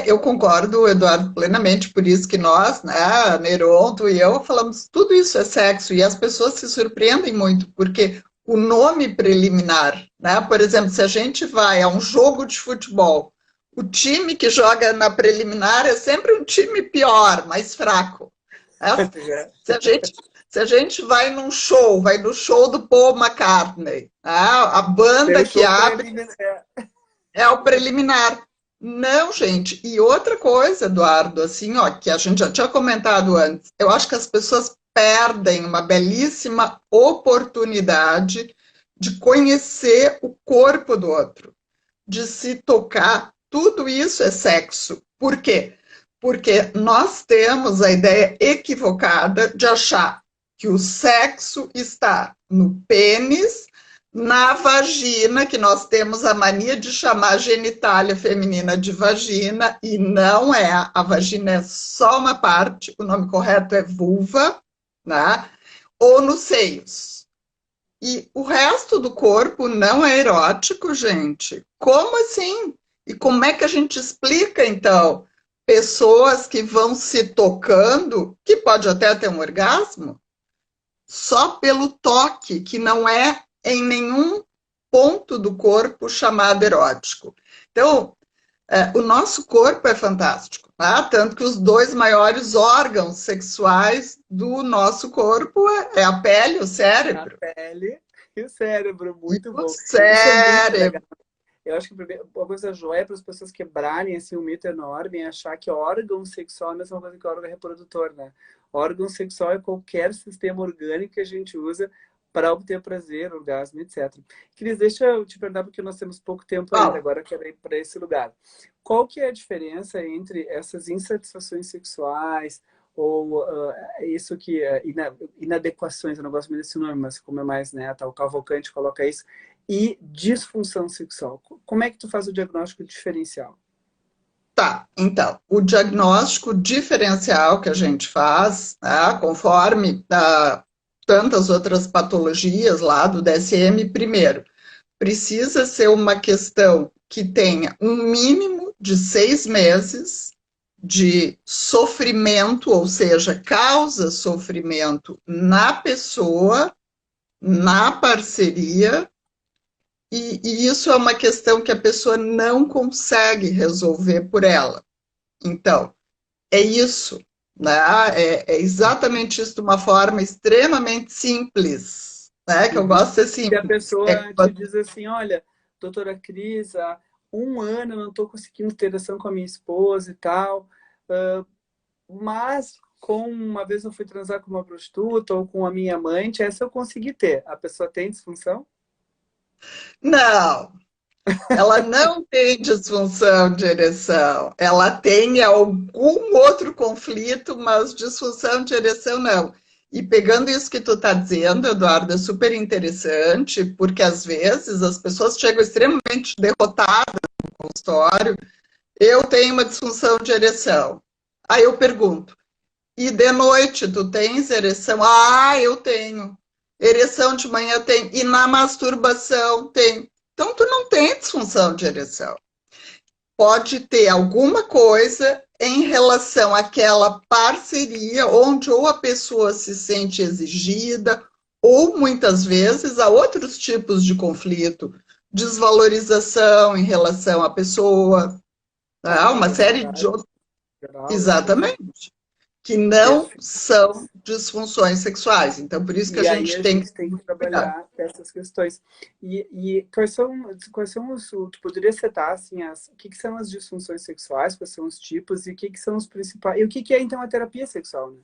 Eu concordo, Eduardo, plenamente, por isso que nós, né, a Neron, tu e eu, falamos tudo isso é sexo, e as pessoas se surpreendem muito, porque o nome preliminar, né, por exemplo, se a gente vai a um jogo de futebol, o time que joga na preliminar é sempre um time pior, mais fraco. Né? Se a gente, se a gente vai no show do Paul McCartney, né, a banda que abre é o preliminar. Não, gente. E outra coisa, Eduardo, assim, ó, que a gente já tinha comentado antes, eu acho que as pessoas perdem uma belíssima oportunidade de conhecer o corpo do outro, de se tocar. Tudo isso é sexo. Por quê? Porque nós temos a ideia equivocada de achar que o sexo está no pênis, na vagina, que nós temos a mania de chamar a genitália feminina de vagina, e não é. A vagina é só uma parte, o nome correto é vulva, né? Ou nos seios. E o resto do corpo não é erótico, gente. Como assim? E como é que a gente explica, então, pessoas que vão se tocando, que pode até ter um orgasmo, só pelo toque, que não é em nenhum ponto do corpo chamado erótico. Então, o nosso corpo é fantástico, tá? Tanto que os 2 maiores órgãos sexuais do nosso corpo é a pele e o cérebro. A pele e o cérebro, E muito o bom. Isso é muito legal. cérebro. Eu acho que uma coisa joia é para as pessoas quebrarem assim, um mito enorme e achar que órgão sexual é a mesma coisa que órgão reprodutor, né? Órgão sexual é qualquer sistema orgânico que a gente usa para obter prazer, orgasmo, etc. Cris, deixa eu te perguntar, porque nós temos pouco tempo ainda, agora eu quero ir para esse lugar. Qual que é a diferença entre essas insatisfações sexuais ou isso que inadequações, eu não gosto muito desse nome, mas como é mais, né, tá, o Cavalcante coloca isso, e disfunção sexual. Como é que tu faz o diagnóstico diferencial? Tá, então, o diagnóstico diferencial que a gente faz, né, conforme tantas outras patologias lá do DSM, primeiro, precisa ser uma questão que tenha um mínimo de 6 meses de sofrimento, ou seja, causa sofrimento na pessoa, na parceria, e isso é uma questão que a pessoa não consegue resolver por ela. Então, é isso, né? É exatamente isso de uma forma extremamente simples, né? Que eu Uhum. gosto de ser Se a simples. pessoa te diz assim, olha, doutora Cris, há 1 ano eu não estou conseguindo ter relação com a minha esposa e tal, mas com uma vez eu fui transar com uma prostituta ou com a minha amante, essa eu consegui ter. A pessoa tem disfunção? Não, ela não tem disfunção de ereção. Ela tem algum outro conflito, mas disfunção de ereção não. E pegando isso que tu está dizendo, Eduardo, é super interessante, porque às vezes as pessoas chegam extremamente derrotadas no consultório. Eu tenho uma disfunção de ereção. Aí eu pergunto, e de noite tu tens ereção? Ah, eu tenho. Ereção de manhã tem. E na masturbação tem. Então tu não tem disfunção de ereção. Pode ter alguma coisa em relação àquela parceria onde ou a pessoa se sente exigida, ou muitas vezes a outros tipos de conflito, desvalorização em relação à pessoa, tá? Uma série de Incapacidade outros, geral, assim. exatamente, que não Perfeito. são disfunções sexuais. Então, por isso que a E aí gente a tem que gente tem que cuidar. trabalhar essas questões. E quais são tu poderia citar, assim, o que são as disfunções sexuais, quais são os tipos, e o que são os principais, e o que é, então, a terapia sexual, né?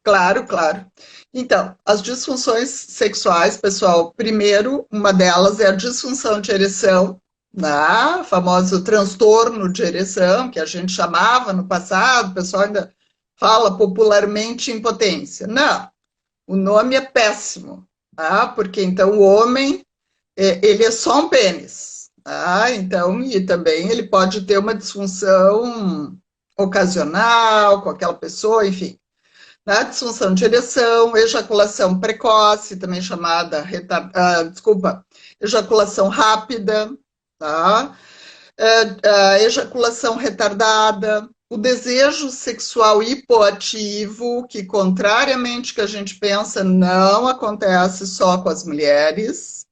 Claro, claro. Então, as disfunções sexuais, pessoal, primeiro, uma delas é a disfunção de ereção, né? O famoso transtorno de ereção, que a gente chamava no passado, o pessoal ainda fala popularmente impotência. Não, o nome é péssimo, tá? Porque então o homem, ele é só um pênis, tá? Então, e também ele pode ter uma disfunção ocasional com aquela pessoa, enfim, né? Disfunção de ereção, ejaculação precoce, também chamada, ejaculação rápida, tá? Ejaculação retardada, o desejo sexual hipoativo, que contrariamente ao que a gente pensa, não acontece só com as mulheres,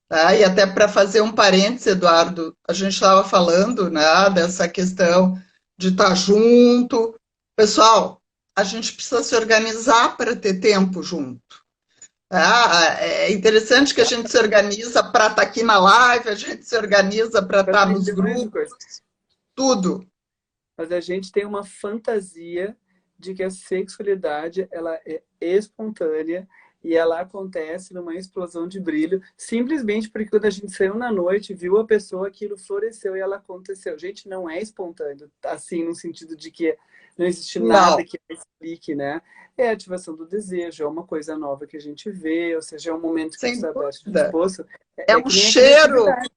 tá? E até para fazer um parênteses, Eduardo, a gente estava falando, né, dessa questão de estar junto. Pessoal, a gente precisa se organizar para ter tempo junto. Tá? É interessante que a gente se organiza para estar aqui na live, a gente se organiza para estar Fazer nos milhões de grupos, coisas. tudo. Mas a gente tem uma fantasia de que a sexualidade ela é espontânea e ela acontece numa explosão de brilho, simplesmente porque quando a gente saiu na noite, viu a pessoa, aquilo floresceu e ela aconteceu. Gente, não é espontâneo, assim, no sentido de que não existe nada Não, que explique, né? É a ativação do desejo, é uma coisa nova que a gente vê, ou seja, é um momento que tu sem está aberto e dúvida. disposto. É É um que nem a cheiro, criatividade.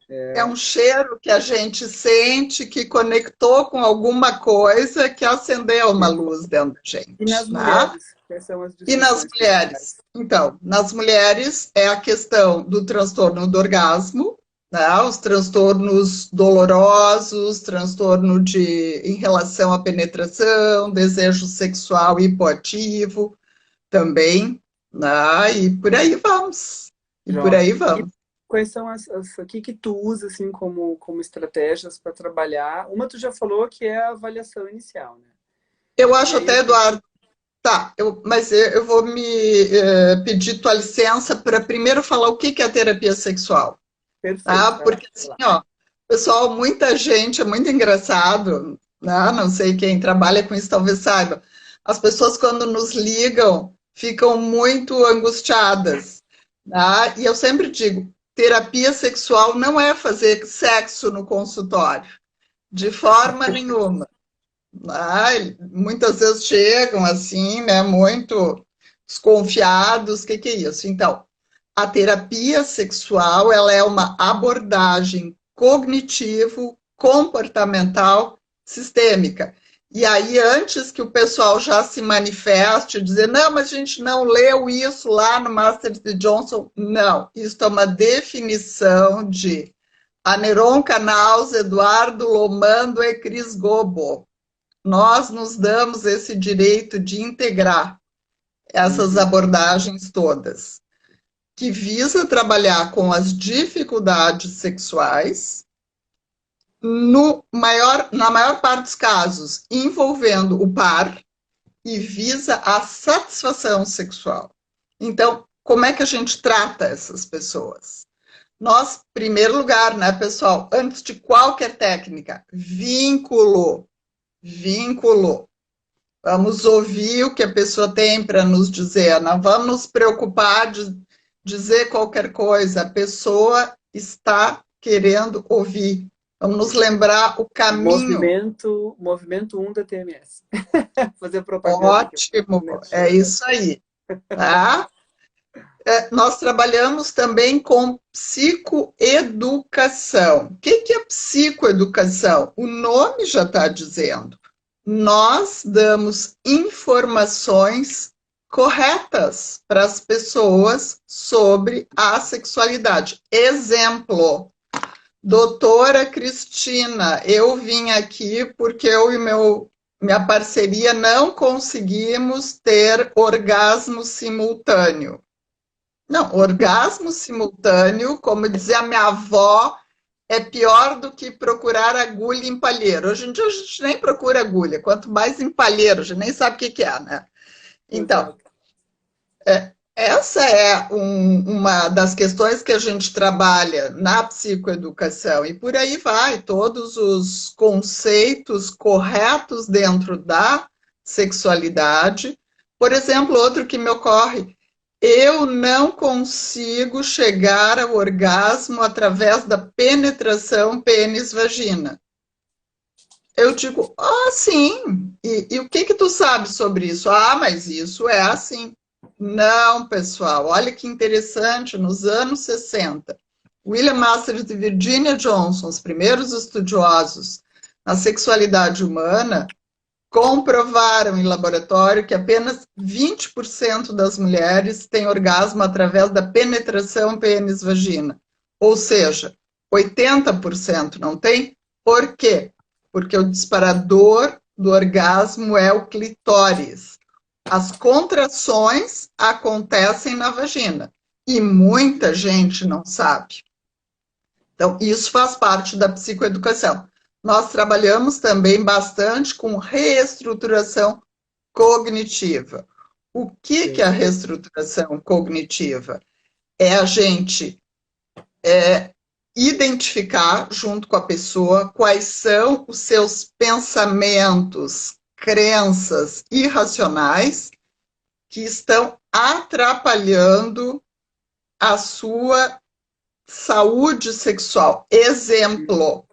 é um cheiro que a gente sente que conectou com alguma coisa que acendeu uma luz dentro da E nas gente, né? mulheres, quais são as E nas disfunções mulheres? sexuais? Então, nas mulheres é a questão do transtorno do orgasmo, né? Os transtornos dolorosos, transtorno em relação à penetração, desejo sexual hipoativo também, né? E por aí vamos. E por Joia. aí E vamos. quais são o que que tu usa assim como estratégias para trabalhar? Uma tu já falou que é a avaliação inicial, né? Eu E acho aí até, Eduardo, tá, mas eu vou me pedir tua licença para primeiro falar o que que é a terapia sexual. perfeito, Tá? vai lá, Porque vai assim, lá. ó, pessoal, muita gente, é muito engraçado, né? Não sei quem trabalha com isso talvez saiba. As pessoas quando nos ligam ficam muito angustiadas, tá? E eu sempre digo, terapia sexual não é fazer sexo no consultório, de forma nenhuma. Tá? Muitas vezes chegam assim, né, muito desconfiados, o que que é isso? Então, a terapia sexual, ela é uma abordagem cognitivo, comportamental, sistêmica. E aí, antes que o pessoal já se manifeste, dizer, não, mas a gente não leu isso lá no Masters de Johnson. Não, isso é uma definição de Aneron Canals, Eduardo Lomando e Cris Gobo. Nós nos damos esse direito de integrar essas Uhum. abordagens todas que visa trabalhar com as dificuldades sexuais, na maior parte dos casos, envolvendo o par, e visa a satisfação sexual. Então, como é que a gente trata essas pessoas? Nós, em primeiro lugar, né, pessoal, antes de qualquer técnica, vínculo. Vínculo. Vamos ouvir o que a pessoa tem para nos dizer, não vamos nos preocupar de dizer qualquer coisa, a pessoa está querendo ouvir. Vamos nos lembrar o caminho. Movimento um da TMS. Fazer propaganda aqui. Ótimo, é Merchan. isso aí, tá? Nós trabalhamos também com psicoeducação. O que é psicoeducação? O nome já está dizendo. Nós damos informações corretas para as pessoas sobre a sexualidade. Exemplo, doutora Cristina, eu vim aqui porque eu e meu minha parceria, não conseguimos ter orgasmo simultâneo. Não, orgasmo simultâneo, como dizia minha avó, é pior do que procurar agulha em palheiro. Hoje em dia a gente nem procura agulha, quanto mais em palheiro, a gente nem sabe o que é, né? Então, Exato. essa é uma das questões que a gente trabalha na psicoeducação, e por aí vai, todos os conceitos corretos dentro da sexualidade. Por exemplo, outro que me ocorre, eu não consigo chegar ao orgasmo através da penetração pênis-vagina. Eu digo, sim. E o que que tu sabe sobre isso? Ah, mas isso é assim. Não, pessoal, olha que interessante, nos anos 60, William Masters e Virginia Johnson, os primeiros estudiosos na sexualidade humana, comprovaram em laboratório que apenas 20% das mulheres têm orgasmo através da penetração pênis-vagina. Ou seja, 80% não tem. Por quê? Porque o disparador do orgasmo é o clitóris. As contrações acontecem na vagina e muita gente não sabe. Então, isso faz parte da psicoeducação. Nós trabalhamos também bastante com reestruturação cognitiva. O que é a reestruturação cognitiva? É a gente identificar, junto com a pessoa, quais são os seus pensamentos, crenças irracionais que estão atrapalhando a sua saúde sexual. Exemplo,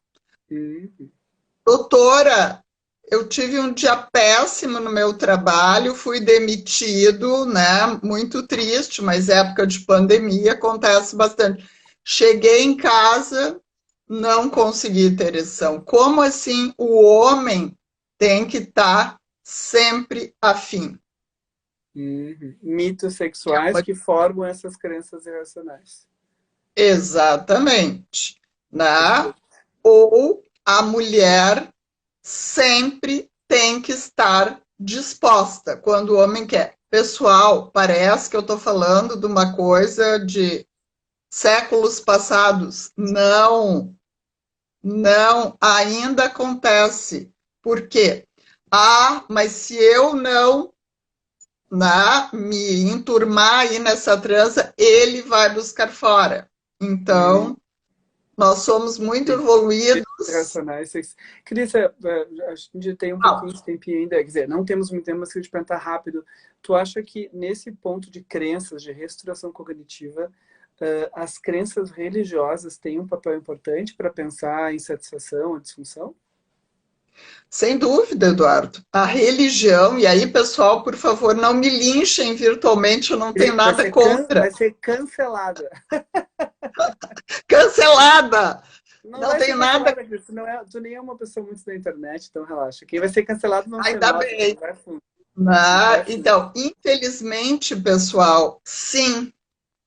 doutora, eu tive um dia péssimo no meu trabalho, fui demitido, né? Muito triste, mas época de pandemia acontece bastante. Cheguei em casa, não consegui ter ereção. Como assim o homem tem que estar sempre afim? Mitos sexuais que formam essas crenças irracionais. Exatamente. Né? Perfeito. Ou a mulher sempre tem que estar disposta quando o homem quer. Pessoal, parece que eu estou falando de uma coisa de séculos passados. Não, não, ainda acontece. Por quê? Ah, mas se eu não, né, me enturmar aí nessa trança, ele vai buscar fora. Então, nós somos muito evoluídos. Racionais. Cris, a gente tem um pouquinho de tempinho ainda, quer dizer, não temos muito tempo, mas queria te perguntar rápido. Tu acha que nesse ponto de crenças, de reestruturação cognitiva, as crenças religiosas têm um papel importante para pensar em satisfação ou disfunção? Sem dúvida, Eduardo. A religião, e aí, pessoal, por favor, não me linchem virtualmente, eu não tenho nada contra. Vai ser cancelada. Cancelada! Não Tenho nada. Cris. Tu nem é uma pessoa muito da internet, então relaxa. Quem vai ser cancelado não Ainda nós, bem. vai fundo. Então, infelizmente, pessoal, sim,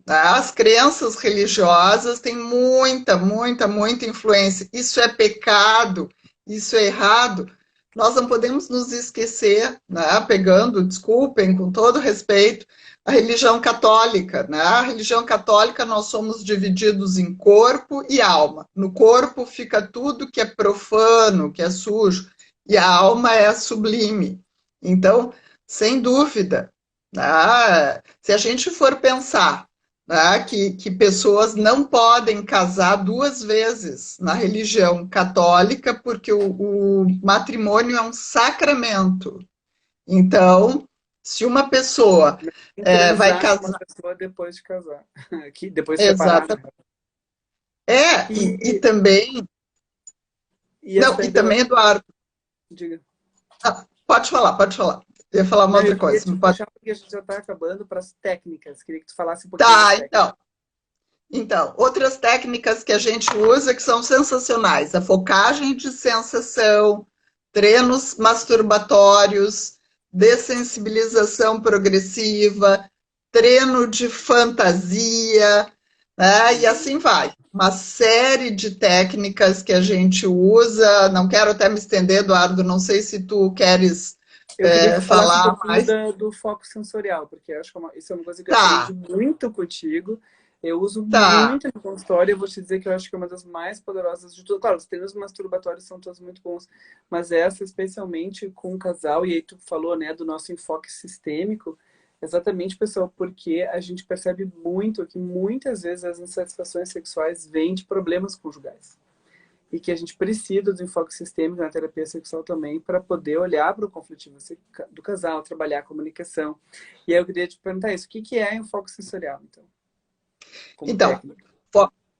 as crenças religiosas têm muita, muita, muita influência. Isso é pecado, isso é errado. Nós não podemos nos esquecer, né, pegando, desculpem, com todo respeito, a religião católica. Né? A religião católica, nós somos divididos em corpo e alma. No corpo fica tudo que é profano, que é sujo, e a alma é sublime. Então, sem dúvida, né, se a gente for pensar, né, que pessoas não podem casar duas vezes na religião católica, porque o matrimônio é um sacramento. Então, se uma pessoa vai casar... uma pessoa depois de casar, depois de separar. Exato. E também... E também, Eduardo... Diga. Pode falar. Eu ia falar uma outra coisa. Porque a gente já está acabando para as técnicas. Queria que tu falasse um pouquinho. Então, outras técnicas que a gente usa que são sensacionais. A focagem de sensação, treinos masturbatórios, dessensibilização progressiva, treino de fantasia, né? E assim vai. uma série de técnicas que a gente usa. Não quero até me estender, Eduardo, não sei se tu queres Eu queria que tu falasse um falar pouquinho mais. do foco sensorial, porque eu acho que isso é uma coisa que eu aprendi Tá, muito contigo. Eu uso tá. muito no consultório, eu vou te dizer que eu acho que é uma das mais poderosas de tudo. Claro, os treinos masturbatórios são todos muito bons, mas essa, especialmente com o casal, e aí tu falou, né, do nosso enfoque sistêmico, exatamente, pessoal, porque a gente percebe muito que muitas vezes as insatisfações sexuais vêm de problemas conjugais e que a gente precisa do enfoque sistêmico na terapia sexual também para poder olhar para o conflitivo do casal, trabalhar a comunicação. E aí eu queria te perguntar isso, o que é enfoque sensorial, então, como Então, técnica?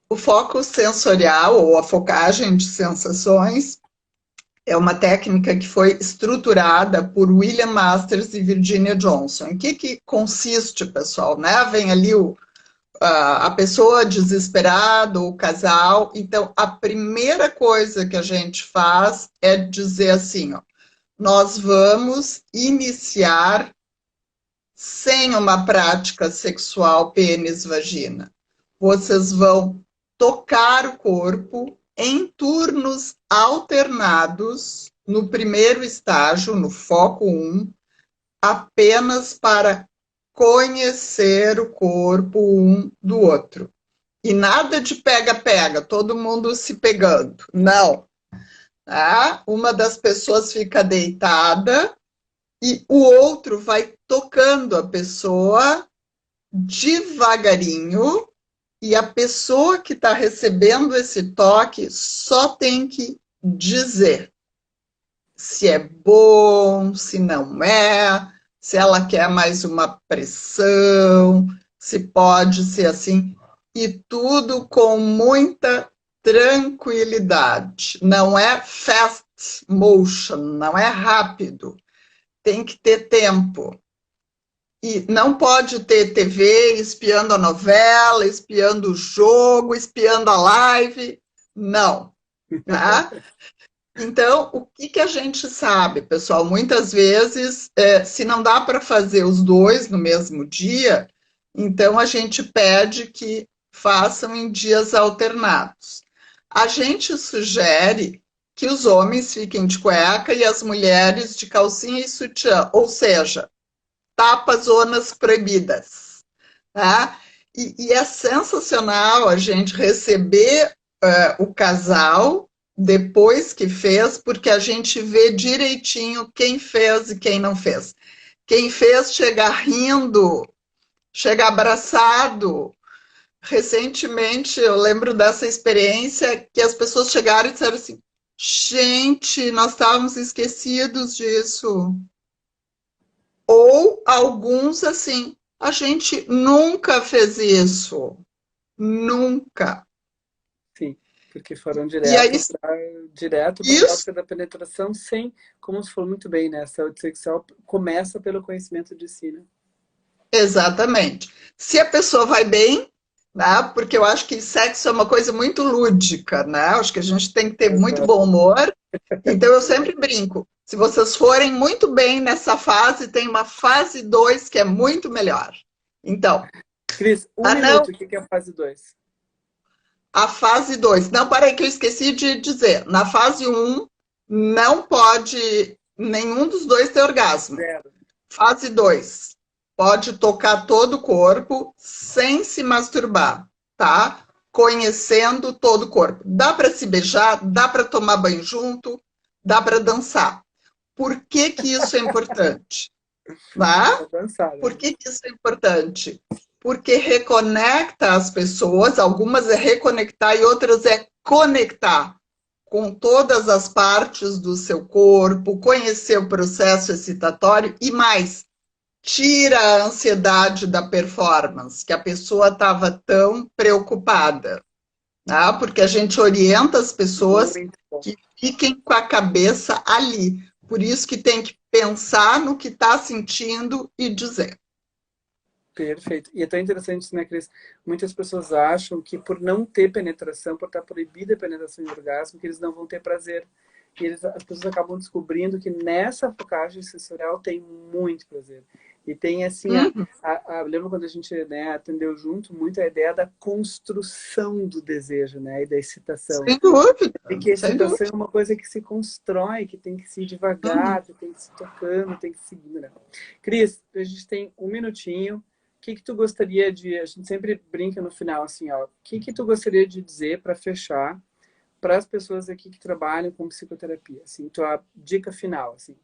o foco sensorial ou a focagem de sensações é uma técnica que foi estruturada por William Masters e Virginia Johnson. Em que consiste, pessoal? Né? Vem ali a pessoa desesperada, o casal. Então, a primeira coisa que a gente faz é dizer assim, ó, nós vamos iniciar sem uma prática sexual pênis-vagina. Vocês vão tocar o corpo em turnos alternados no primeiro estágio, no foco 1, apenas para conhecer o corpo um do outro. E nada de pega-pega, todo mundo se pegando. Não. Tá? Uma das pessoas fica deitada e o outro vai tocando a pessoa devagarinho e a pessoa que está recebendo esse toque só tem que dizer se é bom, se não é, se ela quer mais uma pressão, se pode ser assim, e tudo com muita tranquilidade. Não é fast motion, não é rápido, tem que ter tempo. E não pode ter TV espiando a novela, espiando o jogo, espiando a live. Não, tá? Então, o que a gente sabe, pessoal? Muitas vezes, se não dá para fazer os dois no mesmo dia, então a gente pede que façam em dias alternados. A gente sugere que os homens fiquem de cueca e as mulheres de calcinha e sutiã, ou seja, tapa zonas proibidas, tá? E é sensacional a gente receber o casal depois que fez, porque a gente vê direitinho quem fez e quem não fez. Quem fez chega rindo, chega abraçado. Recentemente, eu lembro dessa experiência que as pessoas chegaram e disseram assim: gente, nós estávamos esquecidos disso. Ou alguns assim, a gente nunca fez isso, nunca. Sim, porque foram E aí, direto para a isso, prática da penetração sem, como você falou muito bem, né? A saúde sexual começa pelo conhecimento de si, né? exatamente. Se a pessoa vai bem, né? Porque eu acho que sexo é uma coisa muito lúdica, né? Acho que a gente tem que ter muito Exato. bom humor. Então eu sempre brinco. Se vocês forem muito bem nessa fase, tem uma fase 2 que é muito melhor. Então, Cris, um não, minuto, o que é a fase 2? a fase 2. Não, parei que eu esqueci de dizer. Na fase 1, não pode nenhum dos dois ter orgasmo. Zero. Fase 2, pode tocar todo o corpo sem se masturbar, tá? Conhecendo todo o corpo. Dá para se beijar, dá para tomar banho junto, dá para dançar. Por que que isso é importante? Tá? Avançada, Por né? que que isso é importante? Porque reconecta as pessoas, algumas é reconectar e outras é conectar com todas as partes do seu corpo, conhecer o processo excitatório e mais, tira a ansiedade da performance, que a pessoa estava tão preocupada, tá? Porque a gente orienta as pessoas Muito bom. que fiquem com a cabeça ali. Por isso que tem que pensar no que está sentindo e dizer. Perfeito. E é tão interessante isso, né, Cris? Muitas pessoas acham que por não ter penetração, por estar proibida a penetração de orgasmo, que eles não vão ter prazer. E as pessoas acabam descobrindo que nessa focagem sensorial tem muito prazer. E tem, assim, Uhum. lembra quando a gente, né, atendeu junto muito a ideia da construção do desejo, né, e da excitação. Sem dúvida, E que a sem excitação dúvida. é uma coisa que se constrói, que tem que se ir Uhum. devagar, que tem que se tocando, tem que se seguir, né? Cris, a gente tem um minutinho. O que que tu gostaria de... A gente sempre brinca no final, assim, ó. O que que tu gostaria de dizer para fechar para as pessoas aqui que trabalham com psicoterapia? Assim, tua dica final, assim.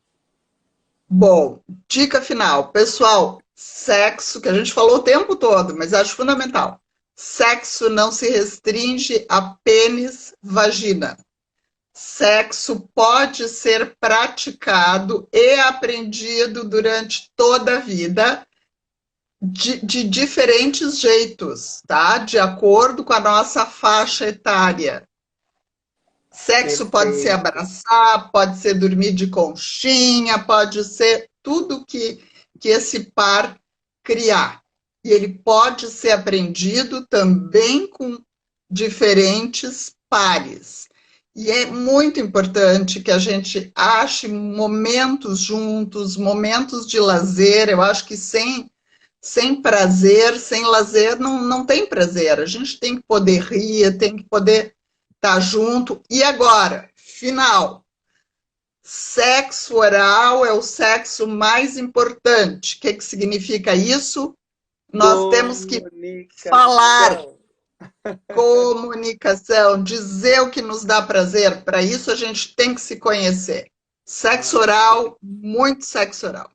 Bom, dica final. Pessoal, sexo, que a gente falou o tempo todo, mas acho fundamental. Sexo não se restringe a pênis, vagina. Sexo pode ser praticado e aprendido durante toda a vida de diferentes jeitos, tá? De acordo com a nossa faixa etária. Sexo pode ser Perfeito. abraçar, pode ser dormir de conchinha, pode ser tudo que esse par criar. E ele pode ser aprendido também com diferentes pares. E é muito importante que a gente ache momentos juntos, momentos de lazer. Eu acho que sem prazer, sem lazer, não tem prazer. A gente tem que poder rir, tem que poder estar junto. E agora, final. Sexo oral é o sexo mais importante. O que significa isso? Nós temos que falar, Comunicação. comunicação, dizer o que nos dá prazer. Para isso, a gente tem que se conhecer. Sexo Maravilha. oral, muito sexo oral.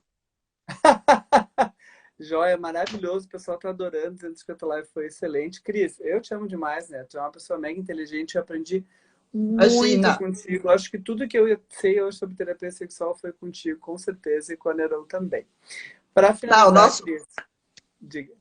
Joia, maravilhoso. O pessoal tá adorando, dizendo que a tua live foi excelente. Cris, eu te amo demais, né? Tu é uma pessoa mega inteligente. Eu aprendi muito Imagina. contigo. Acho que tudo que eu sei hoje sobre terapia sexual foi contigo, com certeza, e com a Nerol também. Para Não, finalizar, Cris, diga.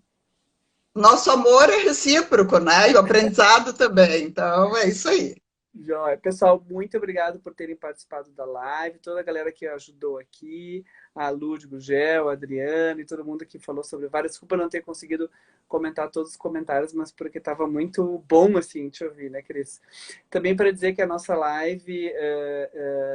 nosso amor é recíproco, né? E o aprendizado também. Então, é isso aí. Joia. Pessoal, muito obrigado por terem participado da live, toda a galera que ajudou aqui, a Lud Gugel, a Adriana e todo mundo que falou sobre várias. Desculpa não ter conseguido comentar todos os comentários, mas porque estava muito bom assim te ouvir, né, Cris? Também para dizer que a nossa live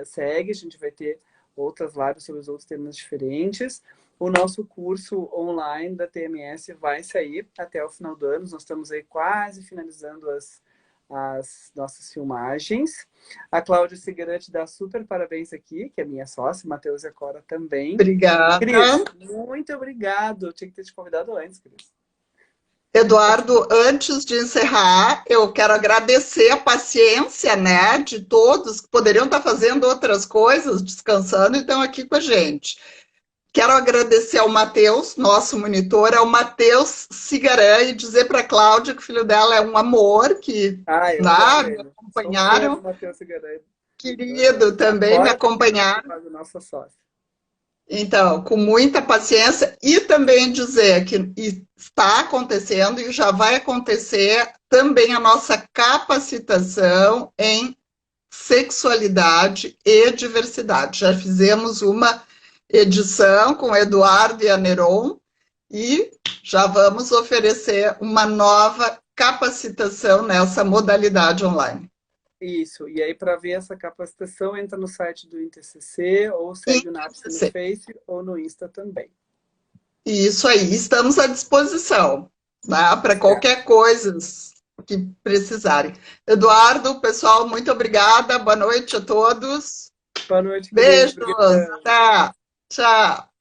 segue, a gente vai ter outras lives sobre os outros temas diferentes. O nosso curso online da TMS vai sair até o final do ano. Nós estamos aí quase finalizando as nossas filmagens. A Cláudia Cigarante dá super parabéns aqui, que é minha sócia, Matheus e a Cora também. Cris, Obrigada. muito obrigado. Eu tinha que ter te convidado antes, Cris. Eduardo, antes de encerrar, eu quero agradecer a paciência, né, de todos que poderiam estar fazendo outras coisas, descansando, e estão aqui com a gente. Quero agradecer ao Matheus, nosso monitor, ao Matheus Cigarã, e dizer para a Cláudia que o filho dela é um amor, que Ah, eu adoro me ele. Sou fã do acompanharam, Matheus Cigarante. querido, também me Agora também vai acompanharam. participar do nosso sócio. Então, com muita paciência e também dizer que está acontecendo e já vai acontecer também a nossa capacitação em sexualidade e diversidade. Já fizemos uma edição com o Eduardo e a Neron e já vamos oferecer uma nova capacitação nessa modalidade online. Isso. E aí, para ver essa capacitação, entra no site do INTCC ou segue o NAPS no INTCC. Face ou no Insta também. Isso aí, estamos à disposição, né, para Certo. qualquer coisa que precisarem. Eduardo, pessoal, muito obrigada. Boa noite a todos. Boa noite, Cris. Beijos. Obrigada. Tá. Tchau.